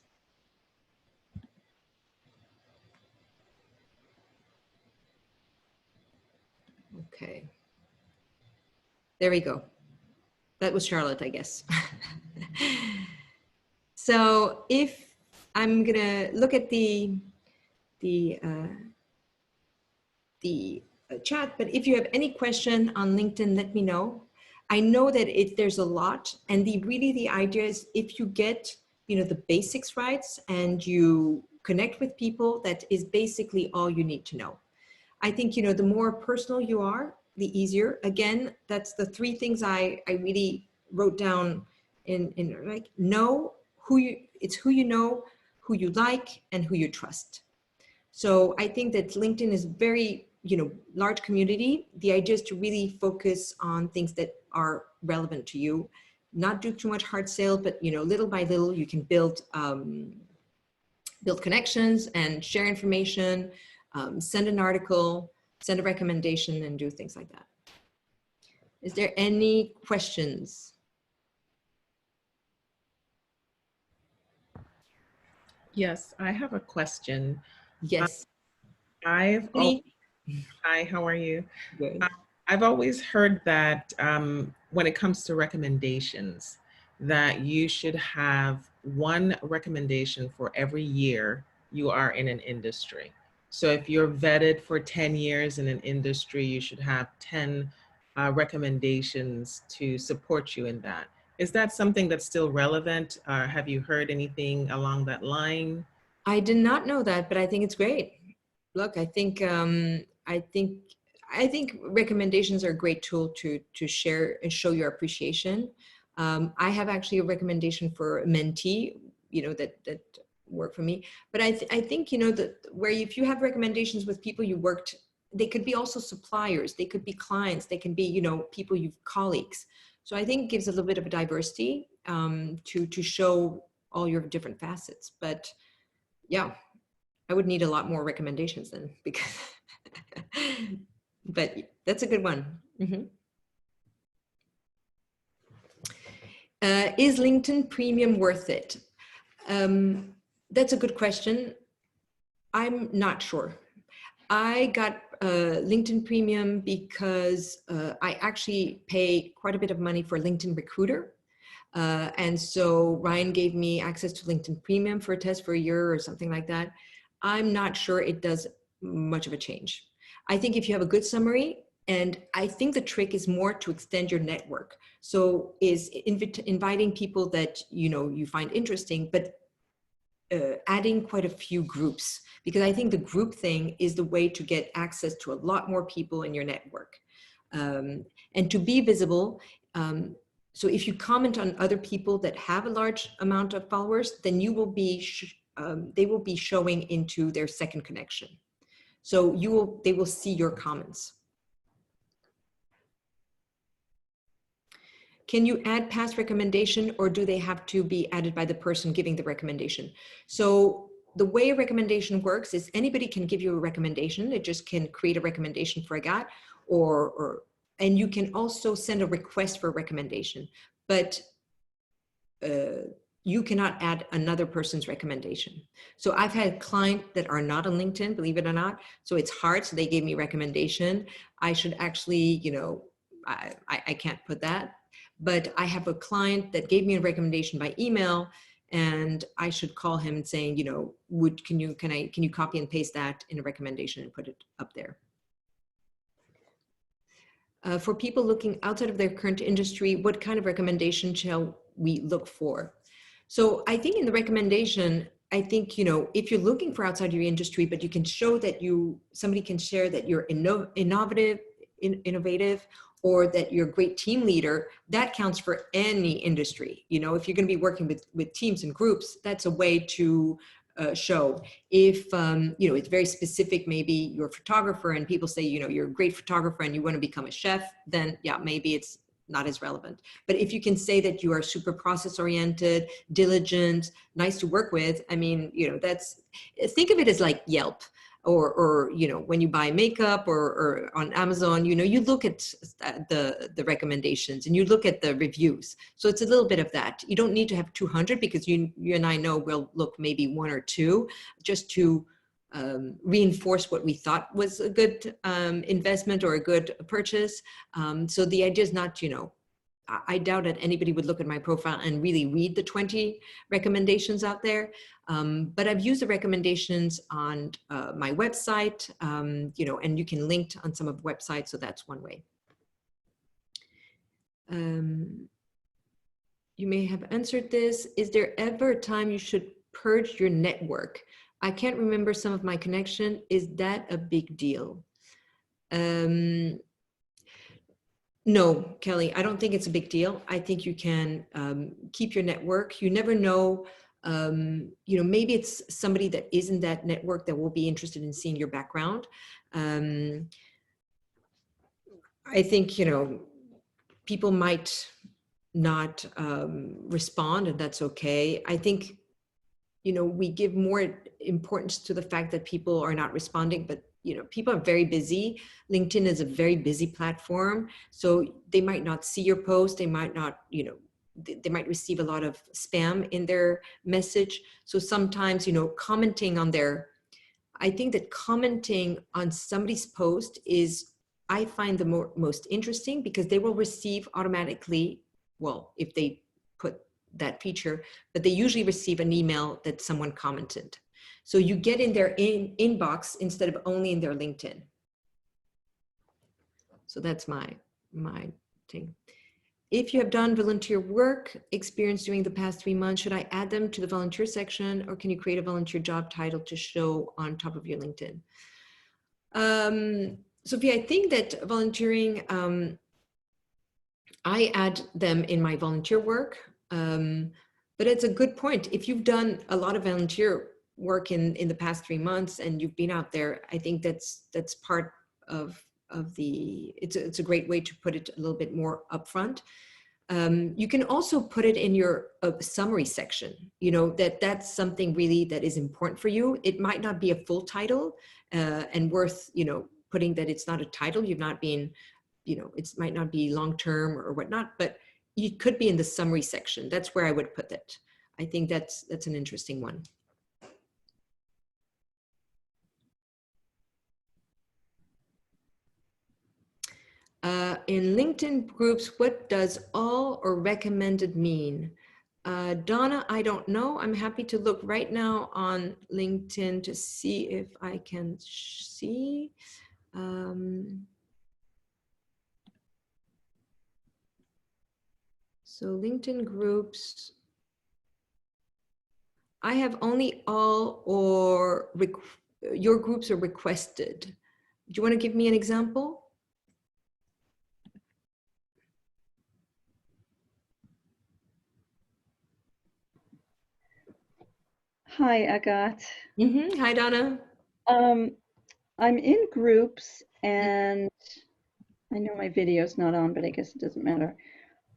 Okay. There we go. That was Charlotte, I guess. So if I'm gonna look at the chat, but if you have any question on LinkedIn, let me know. I know that there's a lot, and really the idea is if you get the basics right and you connect with people, that is basically all you need to know. I think the more personal you are, the easier. Again, that's the 3 things I really wrote down in like it's who you know, who you like, and who you trust. So I think that LinkedIn is very large community. The idea is to really focus on things that are relevant to you, not do too much hard sale, but little by little you can build connections and share information, send an article, send a recommendation, and do things like that. Is there any questions? Yes, I have a question. Yes. Hi, how are you? Good. I've always heard that when it comes to recommendations, that you should have 1 recommendation for every year you are in an industry. So if you're vetted for 10 years in an industry, you should have 10 recommendations to support you in that. Is that something that's still relevant? Have you heard anything along that line? I did not know that, but I think it's great. Look, I think recommendations are a great tool to share and show your appreciation. I have actually a recommendation for a mentee, that work for me. But I think that if you have recommendations with people you worked, they could be also suppliers, they could be clients, they can be people colleagues. So I think it gives a little bit of a diversity to show all your different facets. But yeah, I would need a lot more recommendations then, because but that's a good one. Mm-hmm. Is LinkedIn Premium worth it? That's a good question. I'm not sure. I got LinkedIn Premium because I actually pay quite a bit of money for LinkedIn Recruiter. And so Ryan gave me access to LinkedIn Premium for a test for a year or something like that. I'm not sure it does much of a change. I think if you have a good summary, and I think the trick is more to extend your network. So is inviting people that you find interesting, but adding quite a few groups, because I think the group thing is the way to get access to a lot more people in your network. And to be visible, so if you comment on other people that have a large amount of followers, then you will be they will be showing into their second connection. So they will see your comments. Can you add past recommendation, or do they have to be added by the person giving the recommendation? So the way a recommendation works is anybody can give you a recommendation. It just can create a recommendation for Agathe, and you can also send a request for a recommendation, but you cannot add another person's recommendation. So I've had clients that are not on LinkedIn, believe it or not. So it's hard. So they gave me a recommendation. I should actually, I can't put that. but I have a client that gave me a recommendation by email, and I should call him and saying, you know, can you copy and paste that in a recommendation and put it up there? For people looking outside of their current industry, what kind of recommendation shall we look for? So I think in the recommendation, I think, you know, if you're looking for outside your industry, but you can show that somebody can share that you're innovative, or that you're a great team leader, that counts for any industry. You know, if you're going to be working with teams and groups, that's a way to show. If, you know, it's very specific, maybe you're a photographer and people say, you know, you're a great photographer and you want to become a chef, then yeah, maybe it's not as relevant. But if you can say that you are super process oriented, diligent, nice to work with, I mean, you know, think of it as like Yelp, or you know, when you buy makeup or on Amazon, you know, you look at the recommendations and you look at the reviews. So it's a little bit of that. You don't need to have 200, because you and I know we'll look maybe 1 or 2 just to reinforce what we thought was a good investment or a good purchase. So the idea is not, you know, I doubt that anybody would look at my profile and really read the 20 recommendations out there. But I've used the recommendations on my website, you know, and you can link on some of the websites. So that's one way. You may have answered this. Is there ever a time you should purge your network? I can't remember some of my connection. Is that a big deal? No, Kelly, I don't think it's a big deal. I think you can keep your network. You never know, you know, maybe it's somebody that is in that network that will be interested in seeing your background. I think, you know, people might not respond, and that's okay. I think, you know, we give more importance to the fact that people are not responding, but you know, people are very busy. LinkedIn is a very busy platform. So they might not see your post. They might not, you know, they might receive a lot of spam in their message. So sometimes, you know, commenting on I think that commenting on somebody's post is, I find the most interesting, because they will receive automatically, well, if they put that feature, but they usually receive an email that someone commented. So you get in their inbox instead of only in their LinkedIn. So that's my thing. If you have done volunteer work experience during the past 3 months, should I add them to the volunteer section, or can you create a volunteer job title to show on top of your LinkedIn? Sophia, I think that volunteering, I add them in my volunteer work, but it's a good point. If you've done a lot of volunteer work in the past 3 months and you've been out there, I think that's part of it's a great way to put it a little bit more upfront. You can also put it in your summary section, you know, that's something really that is important for you. It might not be a full title and worth, you know, putting that it's not a title. You've not been, you know, it might not be long-term or whatnot, but you could be in the summary section. That's where I would put it. I think that's an interesting one. In LinkedIn groups, what does all or recommended mean? Donna, I don't know. I'm happy to look right now on LinkedIn to see if I can see. So LinkedIn groups, I have only all or your groups are requested. Do you want to give me an example? Hi, Agathe. Hi, Donna. I'm in groups, and I know my video's not on, but I guess it doesn't matter.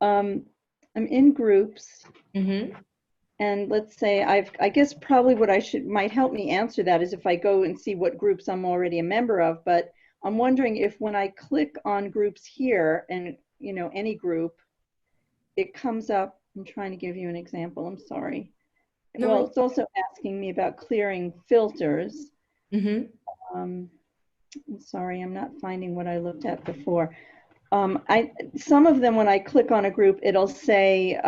I'm in groups, and let's say I guess probably what might help me answer that is if I go and see what groups I'm already a member of. But I'm wondering if when I click on groups here, and you know, any group, it comes up. I'm trying to give you an example. I'm sorry. No, well, it's also asking me about clearing filters. I'm sorry, I'm not finding what I looked at before. Some of them, when I click on a group, it'll say,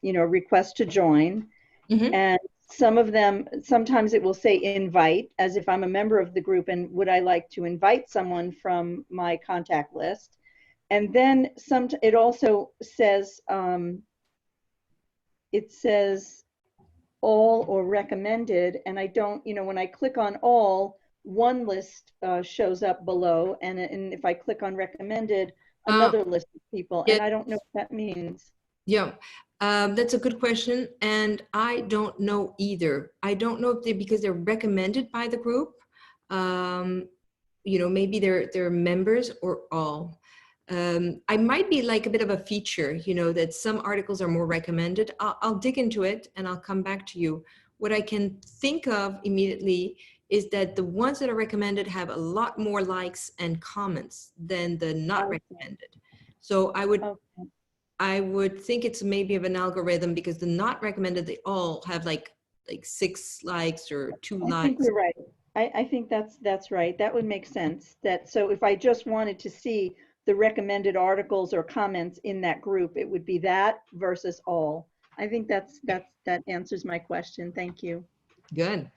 request to join. Mm-hmm. And some of them, sometimes it will say invite, as if I'm a member of the group and would I like to invite someone from my contact list. And then it also says, all or recommended. And I don't, when I click on all, one list shows up below. And if I click on recommended, another list of people. Yeah. And I don't know what that means. Yeah. That's a good question, and I don't know either. I don't know if because they're recommended by the group. Maybe they're members or all. I might be like a bit of a feature, that some articles are more recommended. I'll dig into it and I'll come back to you. What I can think of immediately is that the ones that are recommended have a lot more likes and comments than the not recommended. So I would think it's maybe of an algorithm, because the not recommended, they all have like 6 likes or 2 likes. I think you're right. I think that's right. That would make sense. So if I just wanted to see the recommended articles or comments in that group, it would be that versus all. I think that answers my question. Thank you. Good.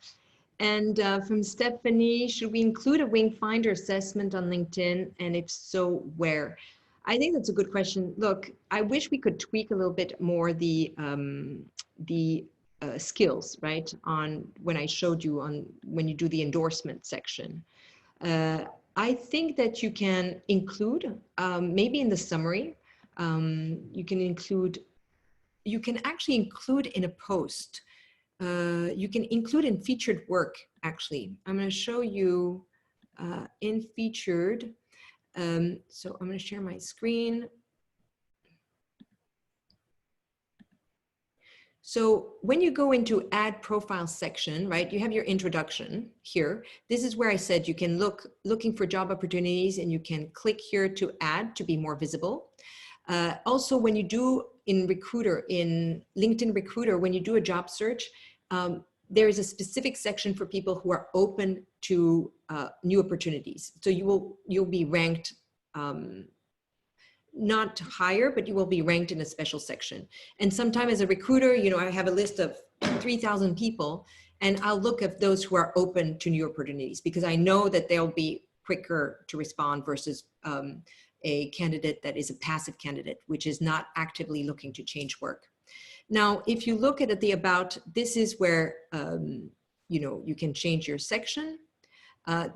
And from Stephanie, should we include a wing finder assessment on LinkedIn? And if so, where? I think that's a good question. Look, I wish we could tweak a little bit more the skills, right? On when I showed you on when you do the endorsement section. I think that you can include, maybe in the summary, you can actually include in a post. You can include in featured work, actually. I'm going to show you in featured. So I'm going to share my screen. So when you go into add profile section, right, you have your introduction here. This is where I said you can looking for job opportunities, and you can click here to add to be more visible. Also, when you do in LinkedIn Recruiter, when you do a job search, there is a specific section for people who are open to new opportunities. So you'll be ranked not higher, but you will be ranked in a special section. And sometime as a recruiter, I have a list of 3,000 people, and I'll look at those who are open to new opportunities, because I know that they'll be quicker to respond versus a candidate that is a passive candidate, which is not actively looking to change work. Now, if you look at the about, this is where, you can change your section.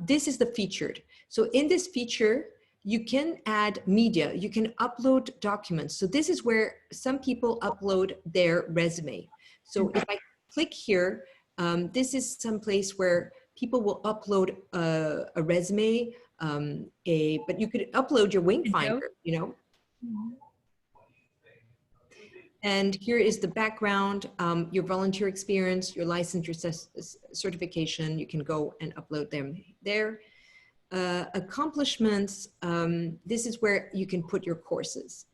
This is the featured. So in this feature, you can add media, you can upload documents. So this is where some people upload their resume. So if I click here, this is some place where people will upload a resume, but you could upload your wing finder, And here is the background, your volunteer experience, your license, your certification. You can go and upload them there. Accomplishments, this is where you can put your courses.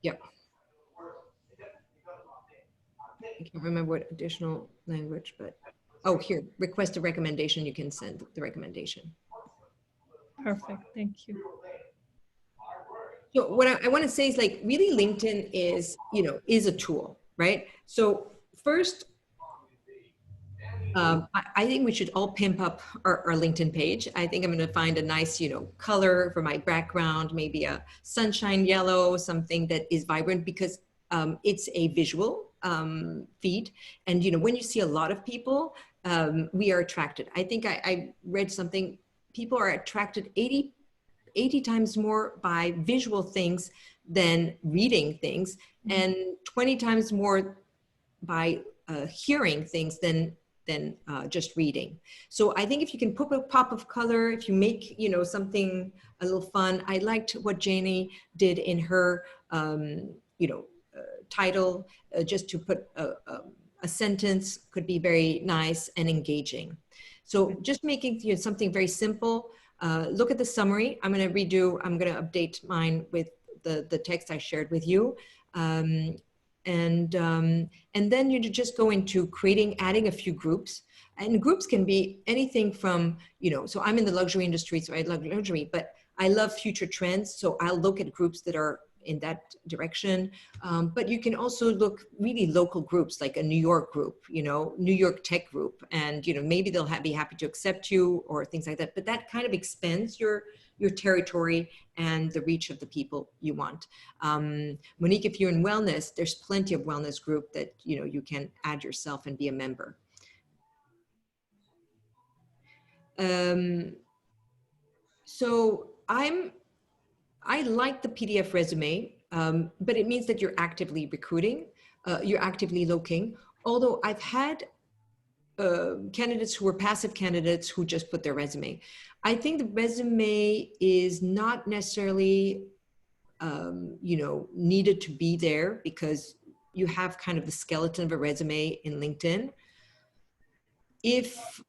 Yep. I can't remember what additional language, but, oh, here, request a recommendation, you can send the recommendation. Perfect, thank you. So what I want to say is, like, really LinkedIn is, is a tool, right? So first, I think we should all pimp up our LinkedIn page. I think I'm going to find a nice, color for my background, maybe a sunshine yellow, something that is vibrant, because it's a visual feed. And, when you see a lot of people, we are attracted. I think I read something, people are attracted 80 times more by visual things than reading things, and 20 times more by hearing things than just reading. So I think if you can put a pop of color, if you make, something a little fun. I liked what Janie did in her, title, just to put a sentence could be very nice and engaging. So just making something very simple. Look at the summary. I'm going to update mine with the text I shared with you. And then you just go into adding a few groups. And groups can be anything from, you know, so I'm in the luxury industry, so I love luxury, but I love future trends. So I'll look at groups that are in that direction. But you can also look really local groups, like a New York group, you know, New York tech group. And, you know, maybe they'll be happy to accept you or things like that. But that kind of expands your territory and the reach of the people you want. Monique, if you're in wellness, there's plenty of wellness group that, you know, you can add yourself and be a member. So I like the PDF resume, but it means that you're actively recruiting, you're actively looking. Although I've had candidates who were passive candidates who just put their resume. I think the resume is not necessarily, you know, needed to be there because you have kind of the skeleton of a resume in LinkedIn. If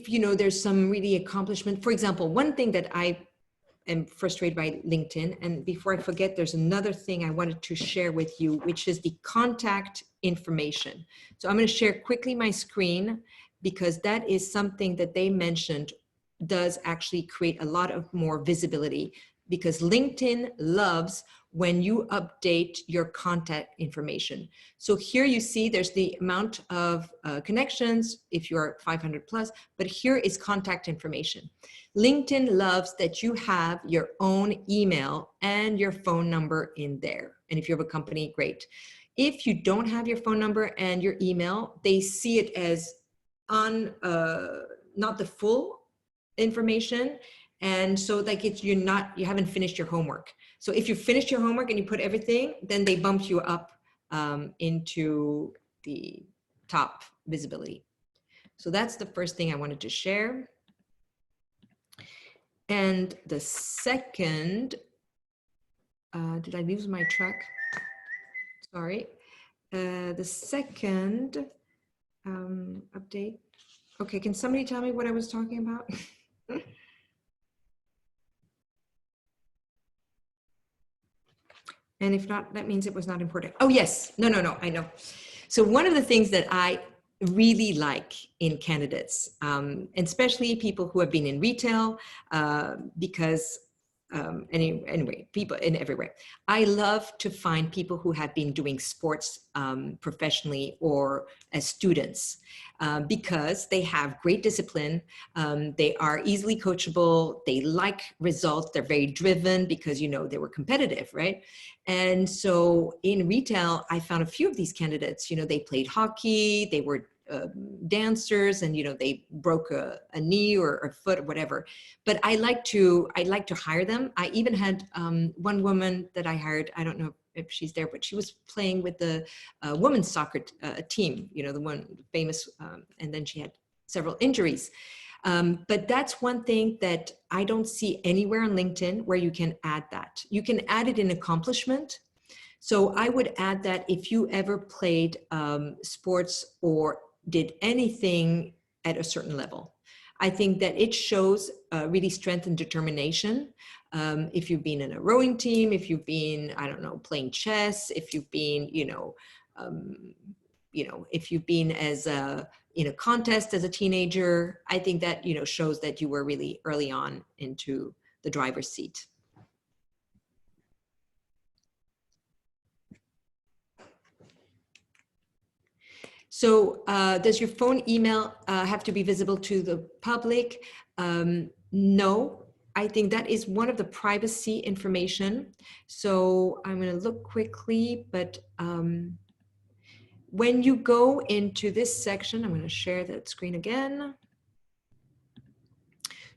you know, there's some really accomplishment, for example, one thing that I am frustrated by LinkedIn, and before I forget, there's another thing I wanted to share with you, which is the contact information. So I'm going to share quickly my screen because that is something that they mentioned does actually create a lot of more visibility, because LinkedIn loves when you update your contact information. So here you see there's the amount of connections if you're 500 plus, but here is contact information. LinkedIn loves that you have your own email and your phone number in there. And if you have a company, great. If you don't have your phone number and your email, they see it as not the full information. And so like you haven't finished your homework. So if you finished your homework and you put everything, then they bump you up into the top visibility. So that's the first thing I wanted to share. And the second, did I lose my track? Sorry. The second update. Okay, can somebody tell me what I was talking about? And if not, that means it was not important. Oh, yes. No, I know. So one of the things that I really like in candidates, and especially people who have been in retail, because anyway, people in every way. I love to find people who have been doing sports professionally or as students, because they have great discipline. They are easily coachable. They like results. They're very driven because, you know, they were competitive, right? And so in retail, I found a few of these candidates, you know, they played hockey, they were dancers, and, you know, they broke a knee or a foot or whatever. But I like to hire them. I even had one woman that I hired, I don't know if she's there, but she was playing with the women's soccer team, you know, the one famous, and then she had several injuries. But that's one thing that I don't see anywhere on LinkedIn where you can add that. You can add it in accomplishment. So I would add that if you ever played sports or did anything at a certain level. I think that it shows really strength and determination. If you've been in a rowing team, if you've been, I don't know, playing chess, if you've been, if you've been in a contest as a teenager, I think that, you know, shows that you were really early on into the driver's seat. So does your phone email have to be visible to the public? No, I think that is one of the privacy information. So I'm going to look quickly, but when you go into this section, I'm going to share that screen again.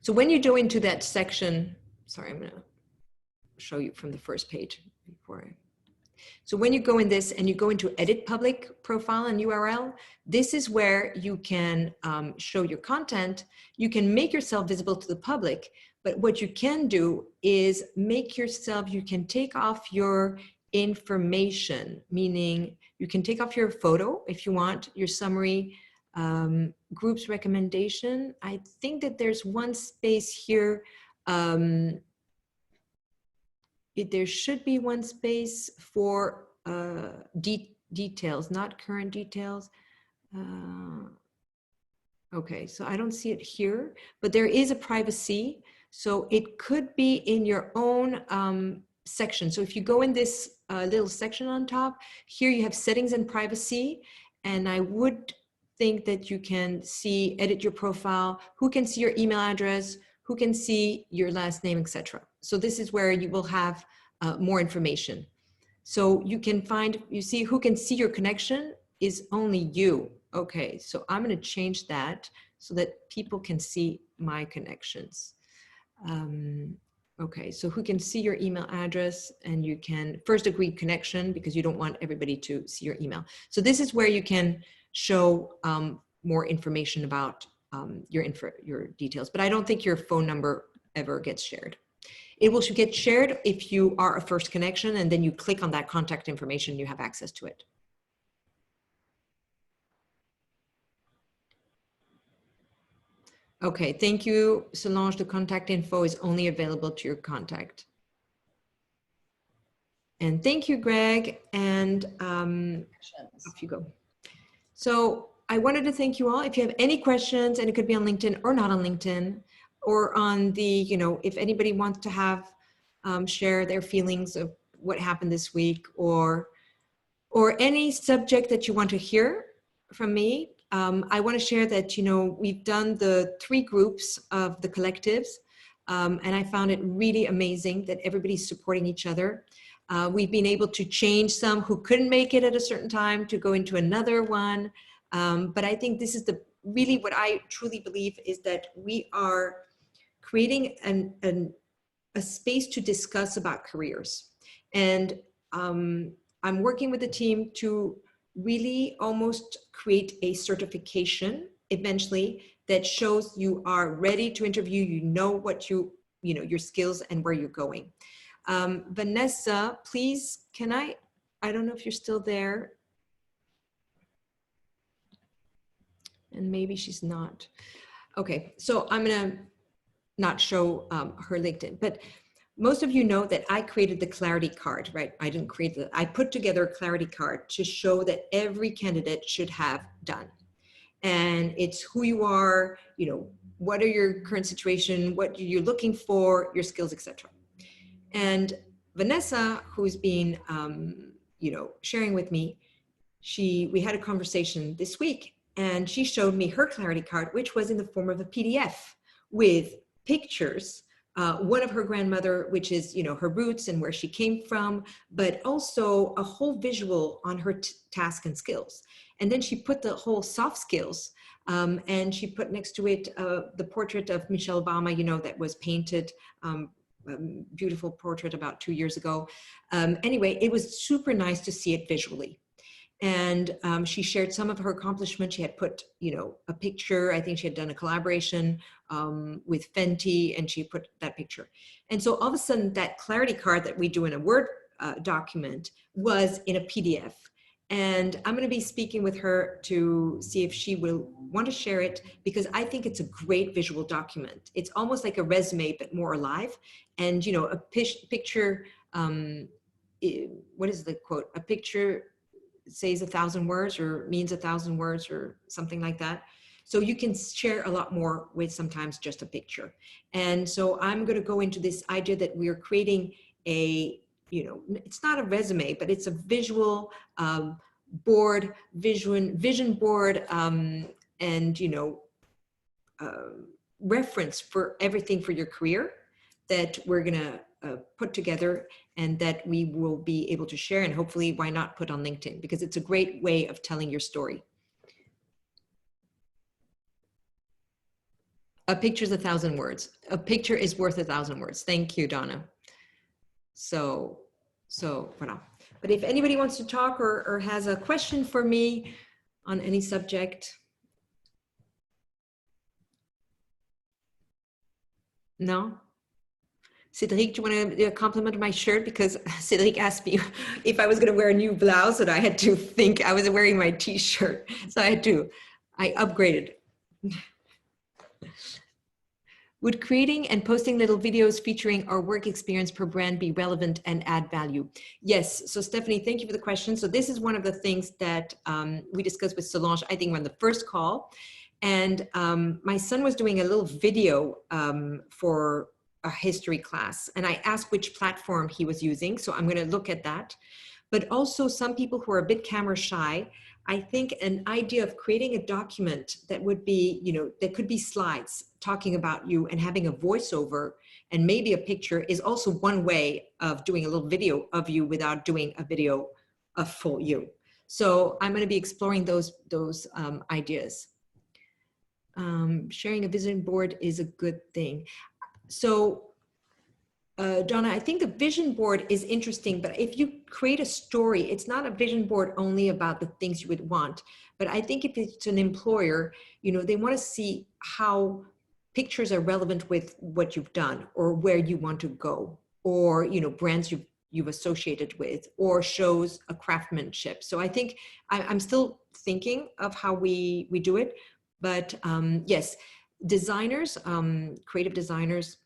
So when you go into that section, sorry, I'm going to show you from the first page before I. So when you go in this and you go into edit public profile and URL, this is where you can show your content. You can make yourself visible to the public, but what you can do is you can take off your information, meaning you can take off your photo if you want, your summary, group's recommendation. I think that there's one space here. There should be one space for details, not current details. Okay, so I don't see it here, but there is a privacy. So it could be in your own section. So if you go in this little section on top, here you have settings and privacy. And I would think that you can see, edit your profile, who can see your email address, who can see your last name, etc. So this is where you will have more information. So you can find, you see who can see your connection is only you. Okay, so I'm going to change that so that people can see my connections. Okay, so who can see your email address, and you can first agree connection because you don't want everybody to see your email. So this is where you can show more information about your details, but I don't think your phone number ever gets shared. It will get shared if you are a first connection, and then you click on that contact information, you have access to it. Okay, thank you, Solange. The contact info is only available to your contact. And thank you, Greg. And off you go. So I wanted to thank you all. If you have any questions, and it could be on LinkedIn or not on LinkedIn, or on the, you know, if anybody wants to have share their feelings of what happened this week, or any subject that you want to hear from me, I want to share that, you know, we've done the 3 groups of the collectives, and I found it really amazing that everybody's supporting each other. We've been able to change some who couldn't make it at a certain time to go into another one. But I think this is really what I truly believe is that we are creating a space to discuss about careers. And I'm working with the team to really almost create a certification eventually that shows you are ready to interview, you know what you know, your skills and where you're going. Vanessa, please, I don't know if you're still there. And maybe she's not. Okay, so I'm gonna not show her LinkedIn, but most of you know that I created the clarity card, right? I didn't create I put together a clarity card to show that every candidate should have done. And it's who you are, you know, what are your current situation, what you're looking for, your skills, etc. And Vanessa, who's been, you know, sharing with me, we had a conversation this week, and she showed me her clarity card, which was in the form of a PDF with pictures, one of her grandmother, which is, you know, her roots and where she came from, but also a whole visual on her task and skills. And then she put the whole soft skills, and she put next to it the portrait of Michelle Obama, you know, that was painted, beautiful portrait about 2 years ago. Anyway, it was super nice to see it visually. And she shared some of her accomplishments. She had put, you know, a picture. I think she had done a collaboration with Fenty, and she put that picture. And so all of a sudden, that clarity card that we do in a Word document was in a PDF. And I'm going to be speaking with her to see if she will want to share it, because I think it's a great visual document. It's almost like a resume, but more alive. And, you know, a picture, what is the quote? A picture says 1,000 words or means 1,000 words or something like that. So you can share a lot more with sometimes just a picture. And so I'm going to go into this idea that we are creating a, you know, it's not a resume, but it's a visual board, vision board, and, you know, reference for everything for your career that we're going to put together, and that we will be able to share, and hopefully, why not put on LinkedIn, because it's a great way of telling your story. A picture is 1,000 words. A picture is worth 1,000 words. Thank you, Donna. So voilà. But if anybody wants to talk or has a question for me on any subject. No? Cedric, do you want to compliment my shirt? Because Cedric asked me if I was going to wear a new blouse, and I had to think I was wearing my t-shirt. So I upgraded. Would creating and posting little videos featuring our work experience per brand be relevant and add value? Yes. So Stephanie, thank you for the question. So this is one of the things that we discussed with Solange, I think, on the first call. And my son was doing a little video for a history class, and I asked which platform he was using. So I'm going to look at that. But also some people who are a bit camera shy, I think an idea of creating a document that would be, you know, that could be slides talking about you and having a voiceover and maybe a picture is also one way of doing a little video of you without doing a video of full you. So I'm going to be exploring those ideas. Sharing a vision board is a good thing. So Donna, I think the vision board is interesting, but if you create a story, it's not a vision board only about the things you would want. But I think if it's an employer, you know, they want to see how pictures are relevant with what you've done or where you want to go, or, you know, brands you've associated with, or shows a craftsmanship. So I think I'm still thinking of how we do it. But yes, designers, creative designers,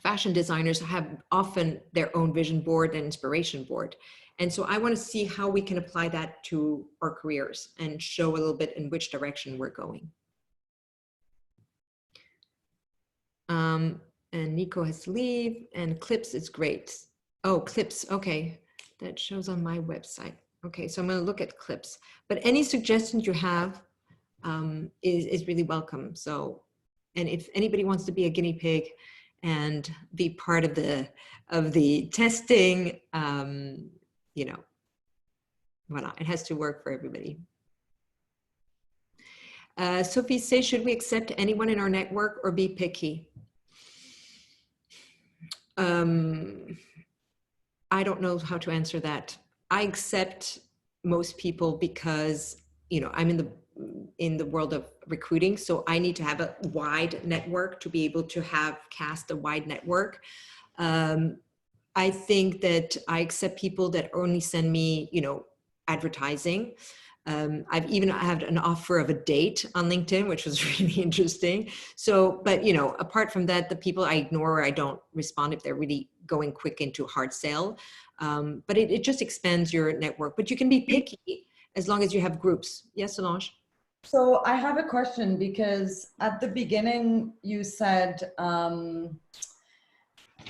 fashion designers have often their own vision board and inspiration board. And so I want to see how we can apply that to our careers and show a little bit in which direction we're going. And Nico has to leave, and Clips is great. Oh, Clips, okay. That shows on my website. Okay, so I'm going to look at Clips. But any suggestions you have is really welcome. So, and if anybody wants to be a guinea pig and be part of the testing, you know, why not? It has to work for everybody. Sophie says, should we accept anyone in our network or be picky? I don't know how to answer that. I accept most people because, you know, I'm in the world of recruiting, so I need to have a wide network to be able to cast a wide network. I think that I accept people that only send me, you know, advertising. I've even had an offer of a date on LinkedIn, which was really interesting. So, but, you know, apart from that, the people I ignore or I don't respond if they're really going quick into hard sale. But it just expands your network. But you can be picky as long as you have groups. Yes, Solange? So I have a question, because at the beginning you said, hold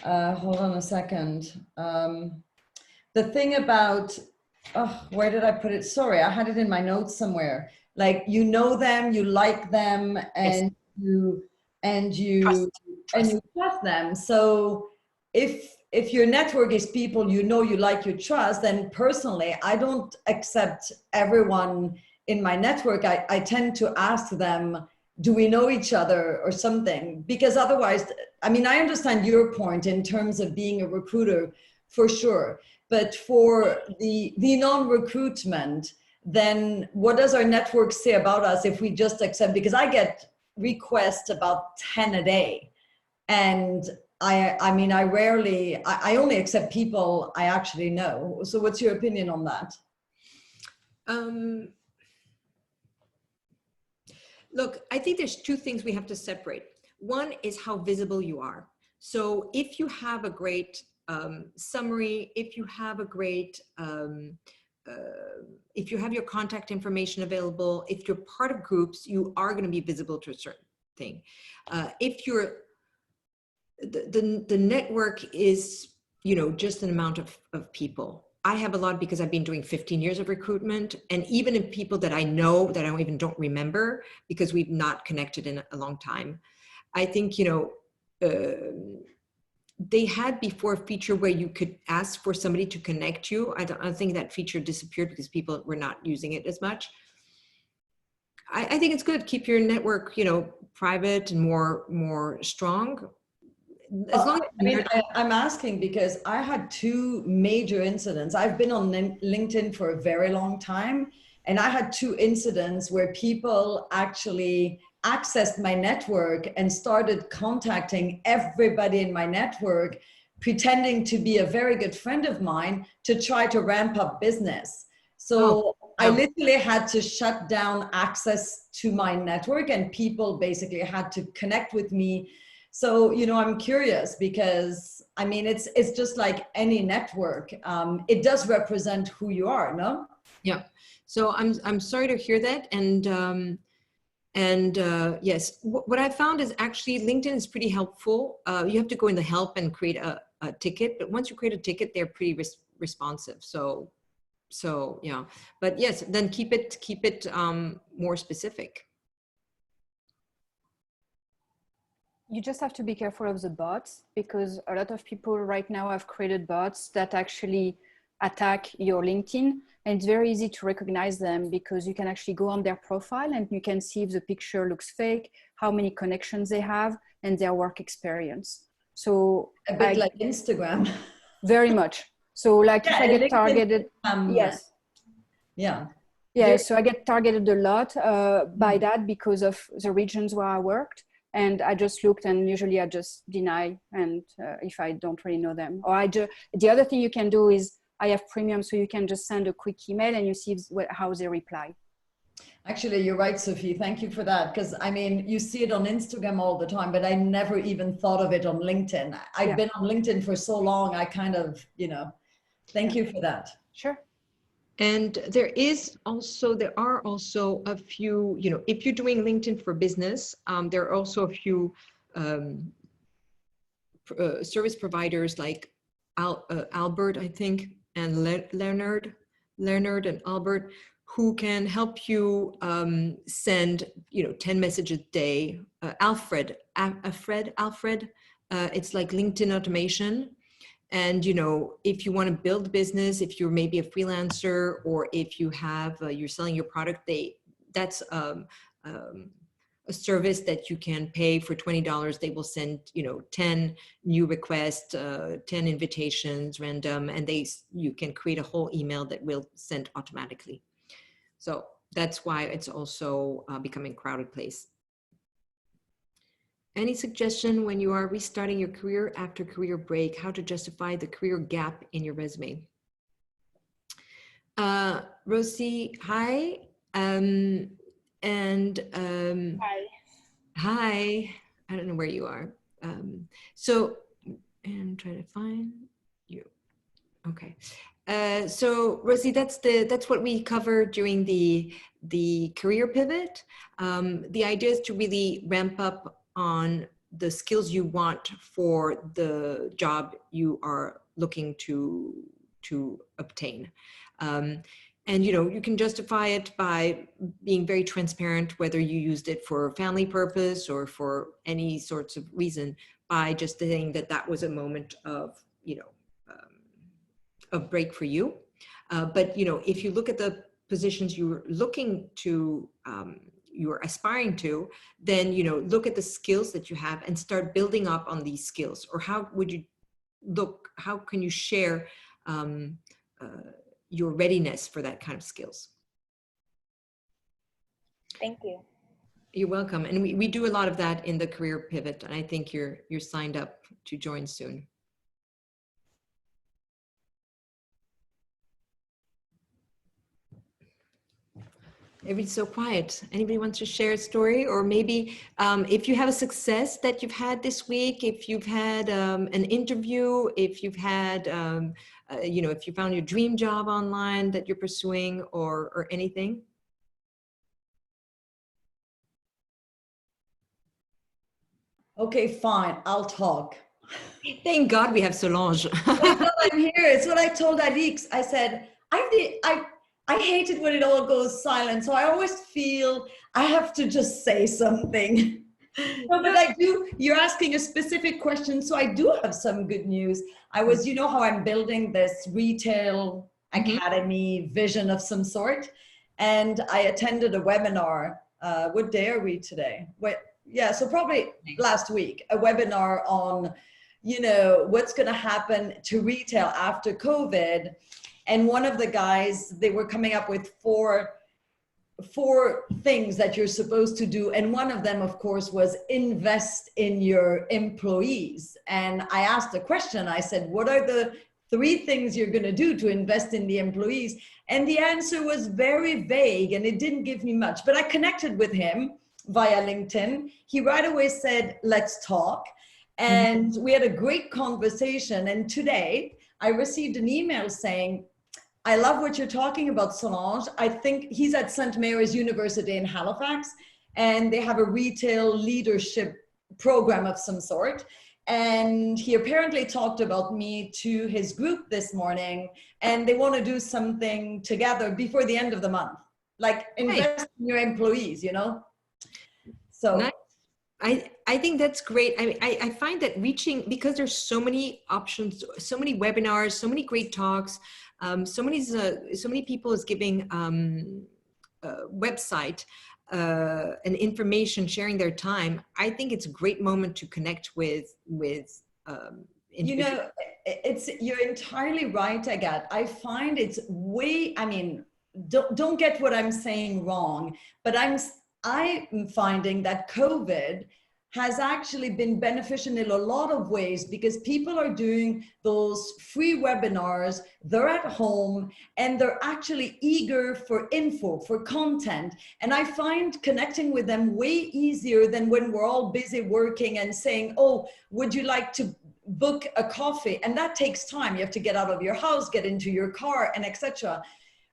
on a second. The thing about, oh, where did I put it? Sorry, I had it in my notes somewhere. Like, you know them, you like them, and yes. you trust them. So if your network is people you know, you like, you trust, then personally, I don't accept everyone in my network. I tend to ask them, do we know each other or something? Because otherwise, I mean, I understand your point in terms of being a recruiter, for sure. But for the non-recruitment, then what does our network say about us if we just accept? Because I get requests about 10 a day. And I mean, I only accept people I actually know. So what's your opinion on that? Look, I think there's two things we have to separate. One is how visible you are. So if you have a great summary, if you have a great, if you have your contact information available, if you're part of groups, you are going to be visible to a certain thing. If you're, the network is, you know, just an amount of people. I have a lot because I've been doing 15 years of recruitment, and even in people that I know that I don't remember because we've not connected in a long time. I think, you know, they had before a feature where you could ask for somebody to connect you. I don't think that feature disappeared because people were not using it as much. I think it's good. Keep your network, you know, private and more strong. As long as I mean, I'm asking because I had two major incidents. I've been on LinkedIn for a very long time, and I had two incidents where people actually accessed my network and started contacting everybody in my network, pretending to be a very good friend of mine to try to ramp up business. So I literally had to shut down access to my network, and people basically had to connect with me. So, you know, I'm curious because, I mean, it's just like any network. It does represent who you are, no? Yeah. So I'm sorry to hear that. And And yes, what I found is actually LinkedIn is pretty helpful. You have to go in the help and create a ticket, but once you create a ticket, they're pretty responsive. So yeah, but yes, then keep it more specific. You just have to be careful of the bots, because a lot of people right now have created bots that actually attack your LinkedIn, and it's very easy to recognize them because you can actually go on their profile and you can see if the picture looks fake, how many connections they have, and their work experience. So a bit like Instagram. Very much. So like Yeah, if I get targeted, yes. Yeah. Yeah, so I get targeted a lot by that because of the regions where I worked. And I just looked, and usually I just deny, and if I don't really know them. Or the other thing you can do is I have premium, so you can just send a quick email and you see how they reply. Actually, you're right, Sophie. Thank you for that. Because I mean, you see it on Instagram all the time, but I never even thought of it on LinkedIn. I've been on LinkedIn for so long, I kind of, thank you for that. Sure. And there are also a few, if you're doing LinkedIn for business, there are also a few service providers like Albert, I think, and Leonard and Albert, who can help you send, 10 messages a day. Alfred, it's like LinkedIn automation. And, if you want to build a business, if you're maybe a freelancer, or if you have, you're selling your product, that's a service that you can pay for $20. They will send, 10 new requests, 10 invitations, random, and you can create a whole email that will send automatically. So that's why it's also becoming a crowded place. Any suggestion when you are restarting your career after career break, how to justify the career gap in your resume? Rosie, hi. Hi. Hi. I don't know where you are. So, and try to find you. Okay. So Rosie, that's what we covered during the career pivot. The idea is to really ramp up on the skills you want for the job you are looking to obtain. And you can justify it by being very transparent, whether you used it for family purpose or for any sorts of reason, by just saying that was a moment of, a break for you. But, if you look at the positions you're looking to, you're aspiring to, then, look at the skills that you have and start building up on these skills. Or how can you share your readiness for that kind of skills? Thank you. You're welcome. And we do a lot of that in the career pivot. And I think you're signed up to join soon. Everybody's so quiet. Anybody wants to share a story? Or maybe if you have a success that you've had this week, if you've had an interview, if you've had, if you found your dream job online that you're pursuing, or anything. Okay, fine. I'll talk. Thank God we have Solange. I'm here. It's what I told Alix. I said, I hate it when it all goes silent. So I always feel I have to just say something. No, but I do. You're asking a specific question. So I do have some good news. You know how I'm building this retail academy vision of some sort. And I attended a webinar. What day are we today? So probably last week, a webinar on, what's going to happen to retail after COVID. And one of the guys, they were coming up with four things that you're supposed to do. And one of them, of course, was invest in your employees. And I asked a question. I said, what are the 3 things you're going to do to invest in the employees? And the answer was very vague, and it didn't give me much. But I connected with him via LinkedIn. He right away said, let's talk. And we had a great conversation. And today I received an email saying, I love what you're talking about, Solange. I think he's at St. Mary's University in Halifax. and they have a retail leadership program of some sort. And he apparently talked about me to his group this morning, and they want to do something together before the end of the month, like invest in your employees, you know? So nice. I think that's great. I find that reaching, because there's so many options, so many webinars, so many great talks, so many people is giving website and information, sharing their time. I think it's a great moment to connect with you know, you're entirely right, Agathe. I find it's way, I mean, don't get what I'm saying wrong, but I'm finding that COVID has actually been beneficial in a lot of ways, because people are doing those free webinars, they're at home, and they're actually eager for info, for content. And I find connecting with them way easier than when we're all busy working and saying, oh, would you like to book a coffee? And that takes time. You have to get out of your house, get into your car, and etc.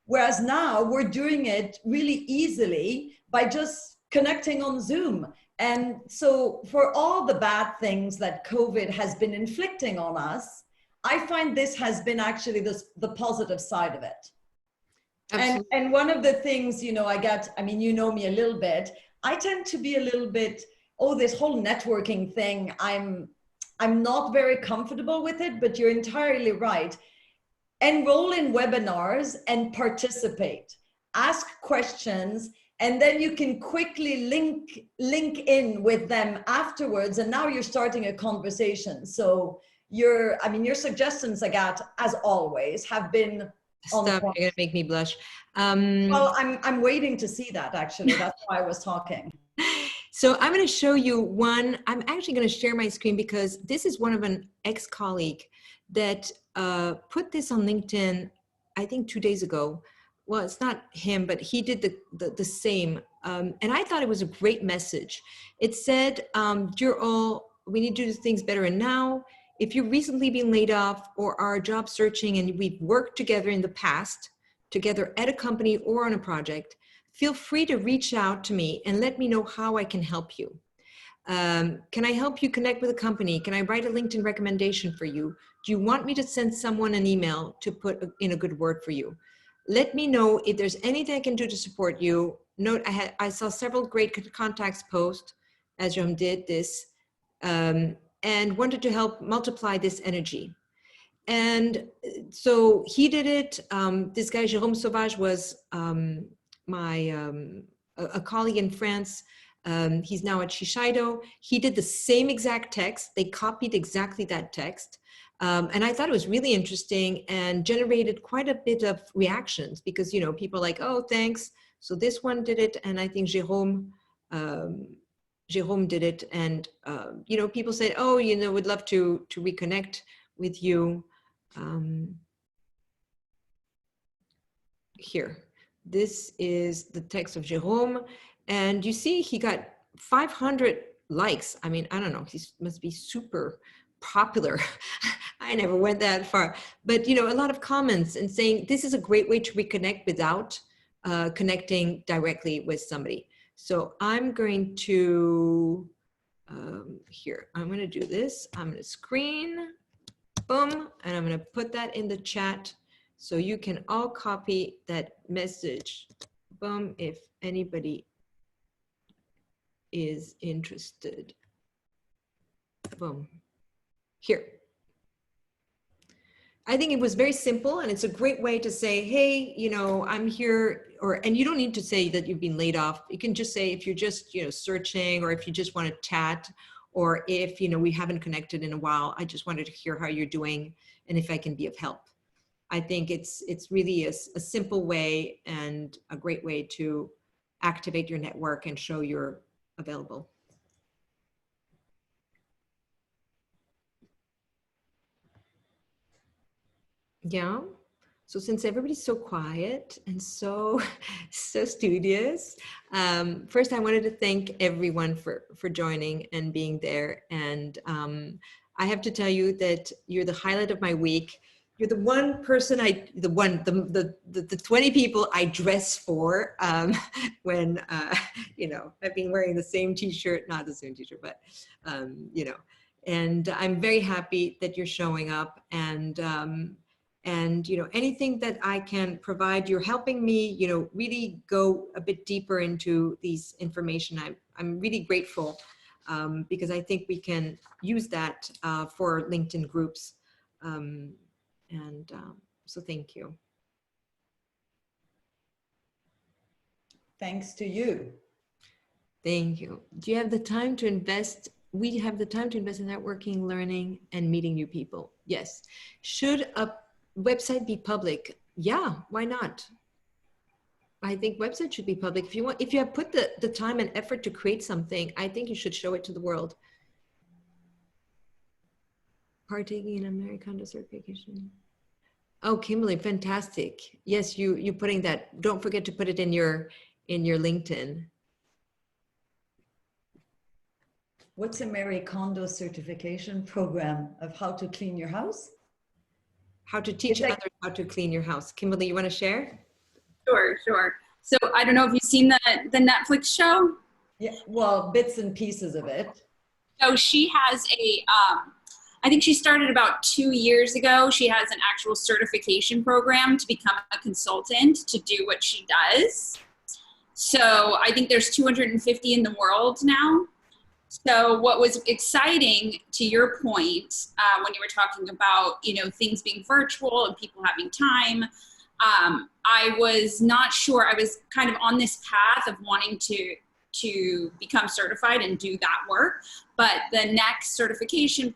Whereas now we're doing it really easily by just connecting on Zoom. And so for all the bad things that COVID has been inflicting on us, I find this has been actually the positive side of it. And one of the things, you know, I mean, you know me a little bit, I tend to be a little bit, oh, this whole networking thing, I'm not very comfortable with it, but you're entirely right. Enroll in webinars and participate, ask questions, and then you can quickly link in with them afterwards. And now you're starting a conversation. So your suggestions, Agathe, as always, have been on Stop, you're gonna make me blush. Well, I'm waiting to see that, actually. That's why I was talking. So I'm going to show you one. I'm actually going to share my screen because this is one of an ex-colleague that put this on LinkedIn, I think 2 days ago. Well, it's not him, but he did the same. And I thought it was a great message. It said, we need to do things better. And now, if you've recently been laid off or are job searching and we've worked together in the past, together at a company or on a project, feel free to reach out to me and let me know how I can help you. Can I help you connect with a company? Can I write a LinkedIn recommendation for you? Do you want me to send someone an email to put in a good word for you? Let me know if there's anything I can do to support you. Note, I saw several great contacts post, as Jerome did this, and wanted to help multiply this energy. And so he did it. This guy, Jérôme Sauvage, was a colleague in France. He's now at Shiseido. He did the same exact text. They copied exactly that text. And I thought it was really interesting and generated quite a bit of reactions because, you know, people are like, oh, thanks. So this one did it. And I think Jérôme did it. And, you know, people said, oh, you know, would love to reconnect with you. Here, this is the text of Jérôme. And you see, he got 500 likes. I mean, I don't know, he must be super popular. I never went that far, but you know, a lot of comments and saying this is a great way to reconnect without connecting directly with somebody. So I'm going to, here, I'm going to do this. I'm going to screen, boom, and I'm going to put that in the chat so you can all copy that message, boom, if anybody is interested. Boom. Here. I think it was very simple and it's a great way to say, hey, you know, I'm here, and you don't need to say that you've been laid off. You can just say if you're just, you know, searching, or if you just want to chat, or if, you know, we haven't connected in a while, I just wanted to hear how you're doing and if I can be of help. I think it's really a simple way and a great way to activate your network and show you're available. Yeah. So since everybody's so quiet and so studious, first I wanted to thank everyone for joining and being there. And I have to tell you that you're the highlight of my week. you're the one person the 20 people I dress for when, you know, I've been wearing the same t-shirt, not the same t-shirt, but, you know, and I'm very happy that you're showing up, and, you know, anything that I can provide, you're helping me, you know, really go a bit deeper into these information. I'm really grateful because I think we can use that for LinkedIn groups. So thank you. Thanks to you. Thank you. Do you have the time to invest? We have the time to invest in networking, learning, and meeting new people. Yes. Should a website be public? Yeah, why not? I think website should be public. If you have put the time and effort to create something, I think you should show it to the world. Partaking in Americana certification. Oh, Kimberly, fantastic. Yes, you putting that. Don't forget to put it in your LinkedIn. What's a Marie Kondo certification program of how to clean your house? How to teach others how to clean your house. Kimberly, you want to share? Sure. So I don't know if you've seen the Netflix show. Yeah, well, bits and pieces of it. So she has I think she started about 2 years ago. She has an actual certification program to become a consultant to do what she does. So I think there's 250 in the world now. So what was exciting, to your point, when you were talking about, you know, things being virtual and people having time, I was not sure. I was kind of on this path of wanting to become certified and do that work. But the next certification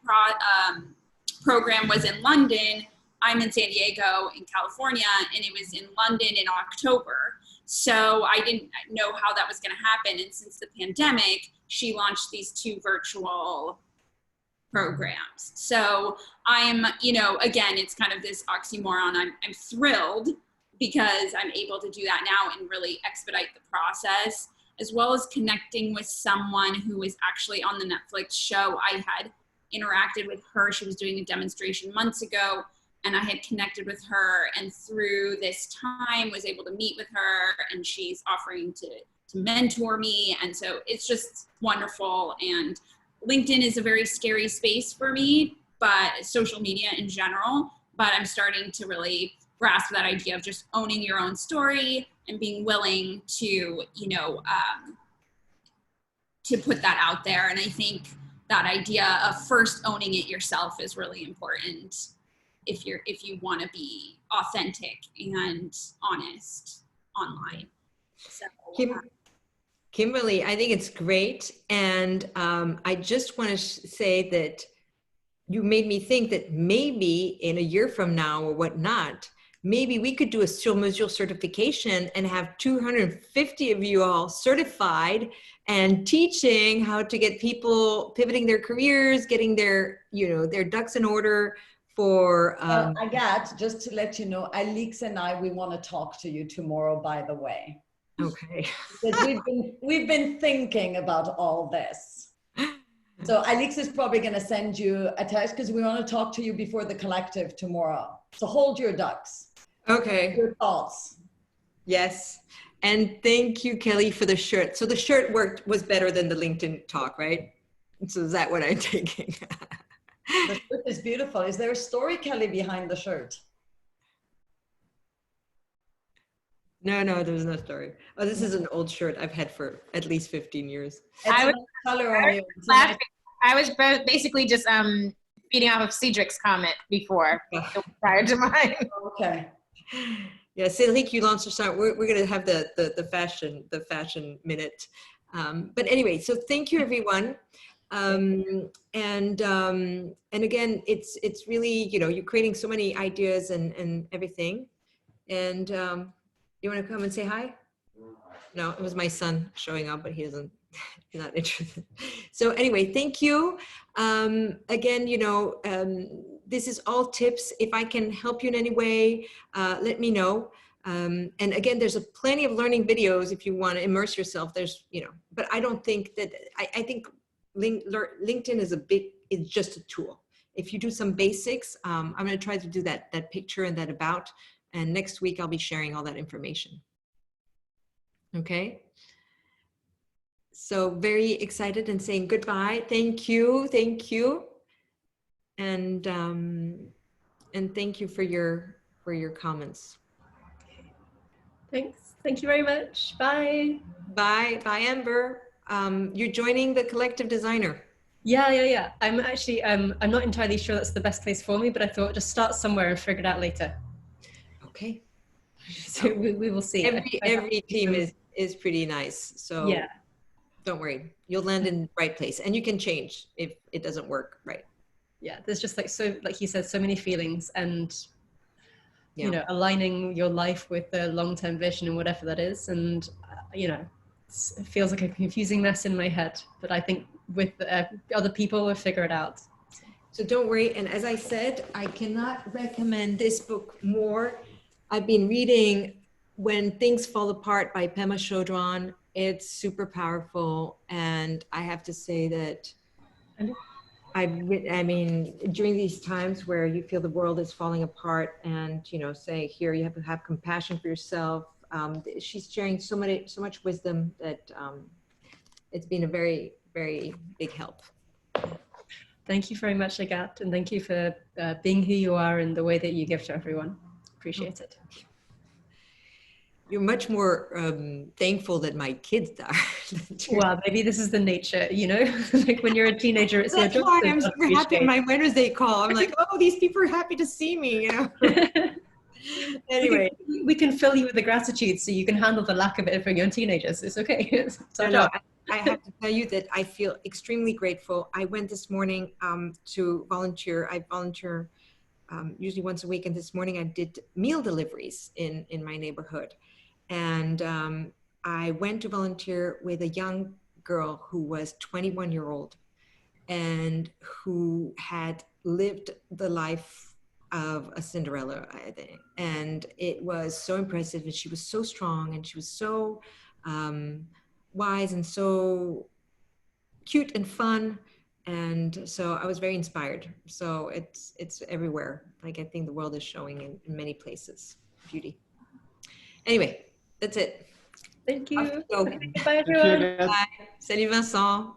program was in London. I'm in San Diego in California, and it was in London in October. So I didn't know how that was going to happen. And since the pandemic, she launched these 2 virtual programs. So I'm, you know, again, it's kind of this oxymoron. I'm thrilled because I'm able to do that now and really expedite the process, as well as connecting with someone who is actually on the Netflix show. I had interacted with her. She was doing a demonstration months ago, and I had connected with her, and through this time was able to meet with her, and she's offering to mentor me. And so it's just wonderful. And LinkedIn is a very scary space for me, but social media in general, but I'm starting to really grasp that idea of just owning your own story and being willing to, you know, to put that out there. And I think that idea of first owning it yourself is really important if you want to be authentic and honest online. So Kimberly, I think it's great. And I just want to say that you made me think that maybe in a year from now or whatnot, maybe we could do a Sur Mesure certification and have 250 of you all certified and teaching how to get people pivoting their careers, getting their, you know, their ducks in order for. Agathe, just to let you know, Alix and I, we want to talk to you tomorrow, by the way. Okay. Because we've been thinking about all this. So Alix is probably going to send you a text because we want to talk to you before the collective tomorrow. So hold your ducks. Okay. Your thoughts. Yes. And thank you, Kelly, for the shirt. So the shirt was better than the LinkedIn talk, right? So is that what I'm taking? The shirt is beautiful. Is there a story, Kelly, behind the shirt? No, there's no story. Oh, this is an old shirt I've had for at least 15 years. I was basically just feeding off of Cedric's comment before, prior to mine. Okay. Yeah, Cedric, you launched a song. We're going to have the fashion minute. But anyway, so thank you, everyone. And again, it's really, you know, you're creating so many ideas and everything. And you want to come and say hi? No, it was my son showing up, but he's not interested. So anyway, thank you. Again, you know, this is all tips. If I can help you in any way, let me know. And again, there's plenty of learning videos if you want to immerse yourself. There's, you know, but I don't think that, I think LinkedIn is it's just a tool. if you do some basics, I'm going to try to do that picture and that about, and next week I'll be sharing all that information. Okay. So very excited and saying goodbye. Thank you. Thank you. And thank you for your comments. Thanks. Thank you very much. Bye. Bye. Bye, Amber. You're joining the Collective Designer. Yeah. I'm actually, I'm not entirely sure that's the best place for me, but I thought just start somewhere and figure it out later. Okay. So we will see. Every team is pretty nice. So yeah, don't worry. You'll land in the right place, and you can change if it doesn't work right. Yeah, there's just like you said, so many feelings, and Yeah. you know, aligning your life with the long-term vision and whatever that is. And you know, it feels like a confusing mess in my head, but I think with other people we'll figure it out. So don't worry. And as I said, I cannot recommend this book more. I've been reading When Things Fall Apart by Pema Chodron. It's super powerful. And I have to say that I mean, during these times where you feel the world is falling apart, and, you know, say here, you have to have compassion for yourself. She's sharing so much wisdom that it's been a very, very big help. Thank you very much, Agathe, and thank you for being who you are and the way that you give to everyone. Appreciate it. You're much more thankful than my kids are. Well, maybe this is the nature, you know, like when you're a teenager, it's That's why I'm super happy in my Wednesday call. I'm like, oh, these people are happy to see me, you know. Anyway, we can fill you with the gratitude so you can handle the lack of it for your own teenagers. It's okay. It's our job. I have to tell you that I feel extremely grateful. I went this morning to volunteer. I volunteer usually once a week, and this morning I did meal deliveries in my neighborhood. And I went to volunteer with a young girl who was 21-year-old and who had lived the life of a Cinderella, I think. And it was so impressive, and she was so strong, and she was so wise and so cute and fun. And so I was very inspired. So it's everywhere. Like, I think the world is showing in many places beauty. Anyway, that's it. Thank you. Go. Bye, everyone. Bye. Salut, Vincent.